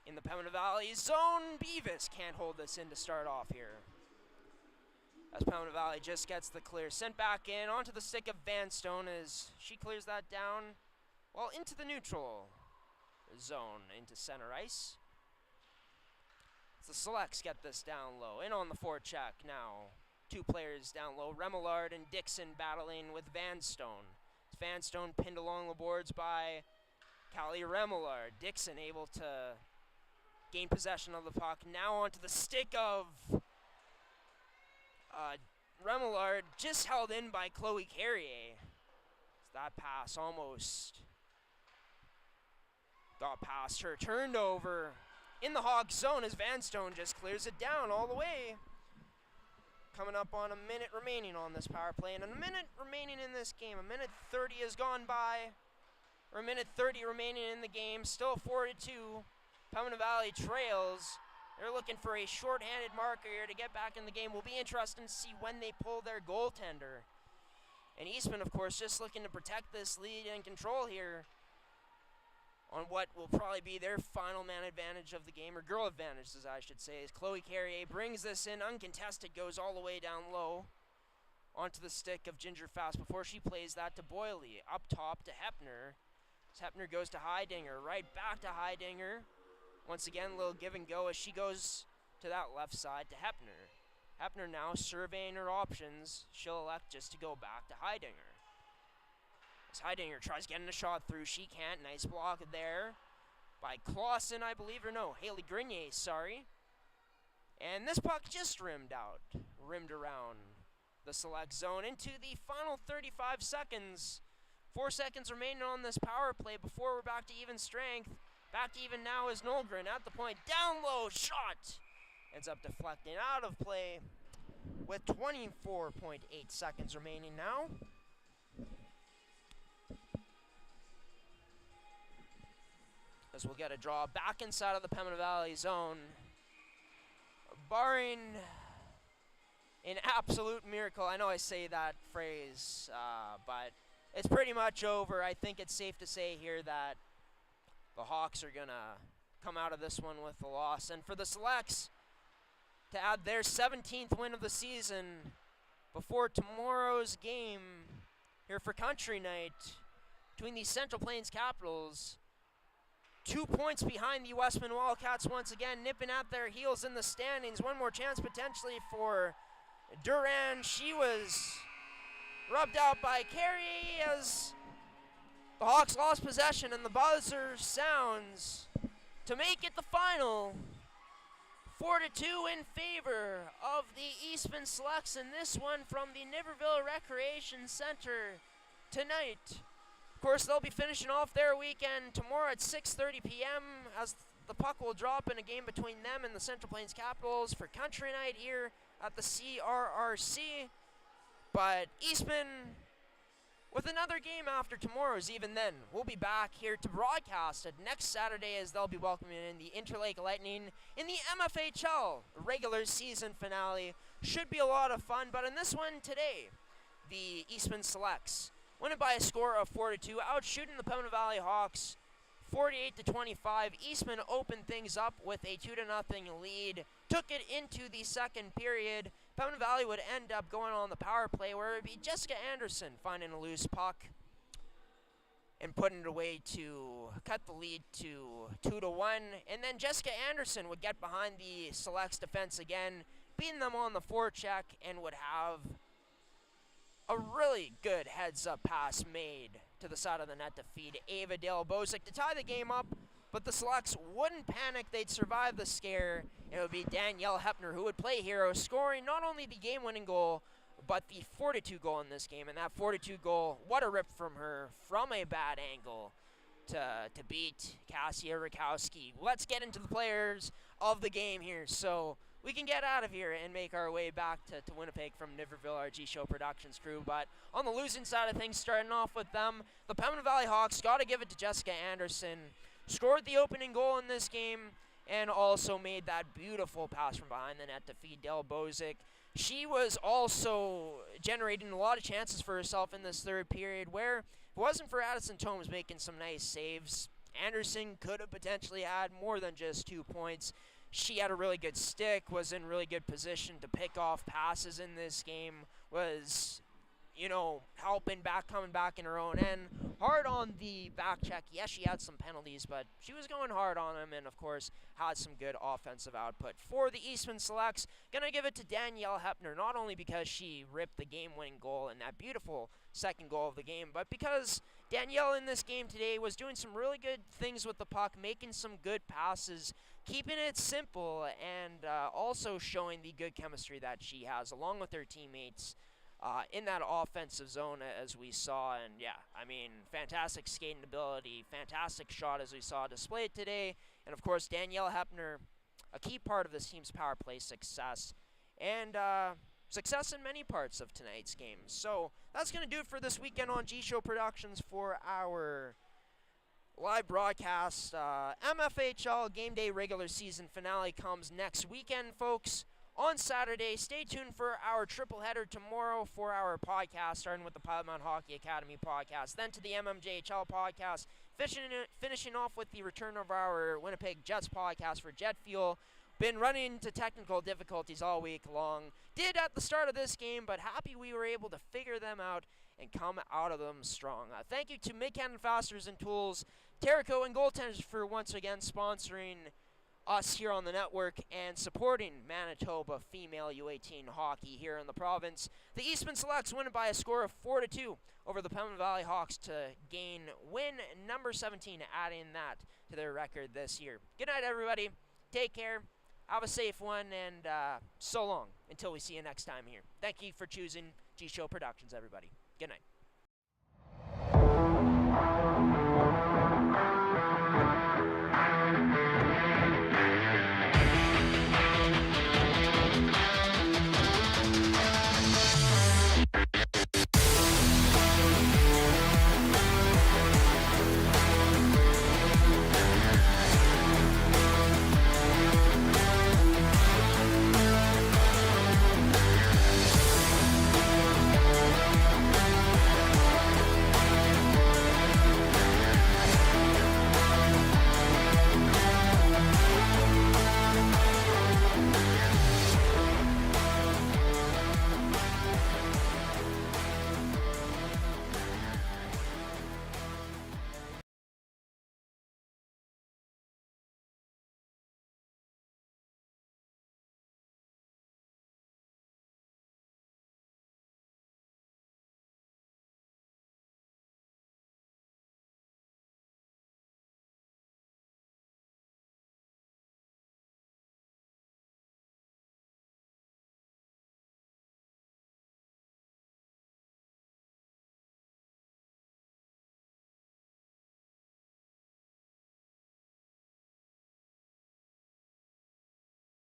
In the Pembina Valley zone, Beavis can't hold this in to start off here. As Pembina Valley just gets the clear. Sent back in onto the stick of Vanstone as she clears that down. Well, into the neutral zone, into center ice. So the Selects get this down low. In on the forecheck now. 2 players down low. Remillard and Dixon battling with Vanstone. Vanstone pinned along the boards by Callie Remillard. Dixon able to gain possession of the puck. Now onto the stick of Remillard, just held in by Chloe Carrier. That pass almost got past her. Turned over in the Hawks zone as Vanstone just clears it down all the way. Coming up on a minute remaining on this power play, and a minute remaining in this game. A minute 30 has gone by, or a minute 30 remaining in the game. Still 4-2. Pembina Valley trails. They're looking for a short-handed marker here to get back in the game. Will be interesting to see when they pull their goaltender. And Eastman, of course, just looking to protect this lead and control here on what will probably be their final man advantage of the game, or girl advantage, as I should say, as Chloe Carrier brings this in uncontested, goes all the way down low onto the stick of Ginger Fast before she plays that to Boyley. Up top to Hepner. As Hepner goes to Heidinger, right back to Heidinger. Once again, a little give and go as she goes to that left side to Hepner. Hepner now surveying her options. She'll elect just to go back to Heidinger. As Heidinger tries getting a shot through, she can't. Nice block there by Clausen, I believe, or no, Haley Grenier, sorry. And this puck just rimmed around the Select zone into the final 35 seconds. 4 seconds remaining on this power play before we're back to even strength. Back to even now is Nolgren at the point. Down low, shot! Ends up deflecting out of play with 24.8 seconds remaining now. As we'll get a draw back inside of the Pembina Valley zone. Barring an absolute miracle. I know I say that phrase, but it's pretty much over. I think it's safe to say here that the Hawks are going to come out of this one with a loss. And for the Selects to add their 17th win of the season before tomorrow's game here for Country Night between the Central Plains Capitals. 2 points behind the Westman Wildcats once again, nipping at their heels in the standings. One more chance potentially for Duran. She was rubbed out by Carey as the Hawks lost possession, and the buzzer sounds to make it the final. 4-2 in favor of the Eastman Selects, in this one from the Niverville Recreation Center tonight. Of course, they'll be finishing off their weekend tomorrow at 6:30 p.m. as the puck will drop in a game between them and the Central Plains Capitals for Country Night here at the CRRC. But Eastman with another game after tomorrow's even then. We'll be back here to broadcast it next Saturday as they'll be welcoming in the Interlake Lightning in the MFHL regular season finale. Should be a lot of fun, but in this one today, the Eastman Selects winning by a score of 4-2, outshooting the Pembina Valley Hawks 48-25. Eastman opened things up with a 2-0 lead, took it into the second period. Pembina Valley would end up going on the power play where it would be Jessica Anderson finding a loose puck and putting it away to cut the lead to 2-1. And then Jessica Anderson would get behind the Selects defense again, beating them on the forecheck, and would have a really good heads-up pass made to the side of the net to feed Ava Dale-Bozic to tie the game up, but the Selects wouldn't panic. They'd survive the scare. It would be Danielle Hepner who would play hero, scoring not only the game-winning goal, but the 4-2 goal in this game. And that 4-2 goal, what a rip from her from a bad angle to beat Cassia Rakowski. Let's get into the players of the game here so we can get out of here and make our way back to Winnipeg from Niverville, our gshow Productions crew. But on the losing side of things, starting off with them, the Pembina Valley Hawks got to give it to Jessica Anderson. Scored the opening goal in this game and also made that beautiful pass from behind the net to feed Del Bozic. she was also generating a lot of chances for herself in this third period where if it wasn't for Addison Tomes making some nice saves, Anderson could have potentially had more than just 2 points. She had a really good stick, was in really good position to pick off passes in this game, was, helping back, coming back in her own end. Hard on the back check. Yes, she had some penalties, but she was going hard on them and, of course, had some good offensive output. For the Eastman Selects, going to give it to Danielle Hepner, not only because she ripped the game-winning goal and that beautiful second goal of the game, but because Danielle in this game today was doing some really good things with the puck, making some good passes, keeping it simple, and also showing the good chemistry that she has along with her teammates in that offensive zone as we saw. And fantastic skating ability, fantastic shot as we saw displayed today. And of course, Danielle Hepner, a key part of this team's power play success, and success in many parts of tonight's game. So that's going to do it for this weekend on G-Show Productions for our live broadcast. MFHL Game Day regular season finale comes next weekend, folks, on Saturday. Stay tuned for our triple header tomorrow for our podcast, starting with the Pembina Hockey Academy podcast, then to the MMJHL podcast, finishing off with the return of our Winnipeg Jets podcast for Jet Fuel. Been running into technical difficulties all week long. Did at the start of this game, but happy we were able to figure them out and come out of them strong. Thank you to Mid-Canton Fasteners and Tools, Terrico and Goaltenders for once again sponsoring us here on the network and supporting Manitoba female U18 hockey here in the province. The Eastman Selects win by a score of 4-2 over the Pembina Valley Hawks to gain win number 17, adding that to their record this year. Good night, everybody. Take care. Have a safe one, and so long until we see you next time here. Thank you for choosing G-Show Productions, everybody. Good night.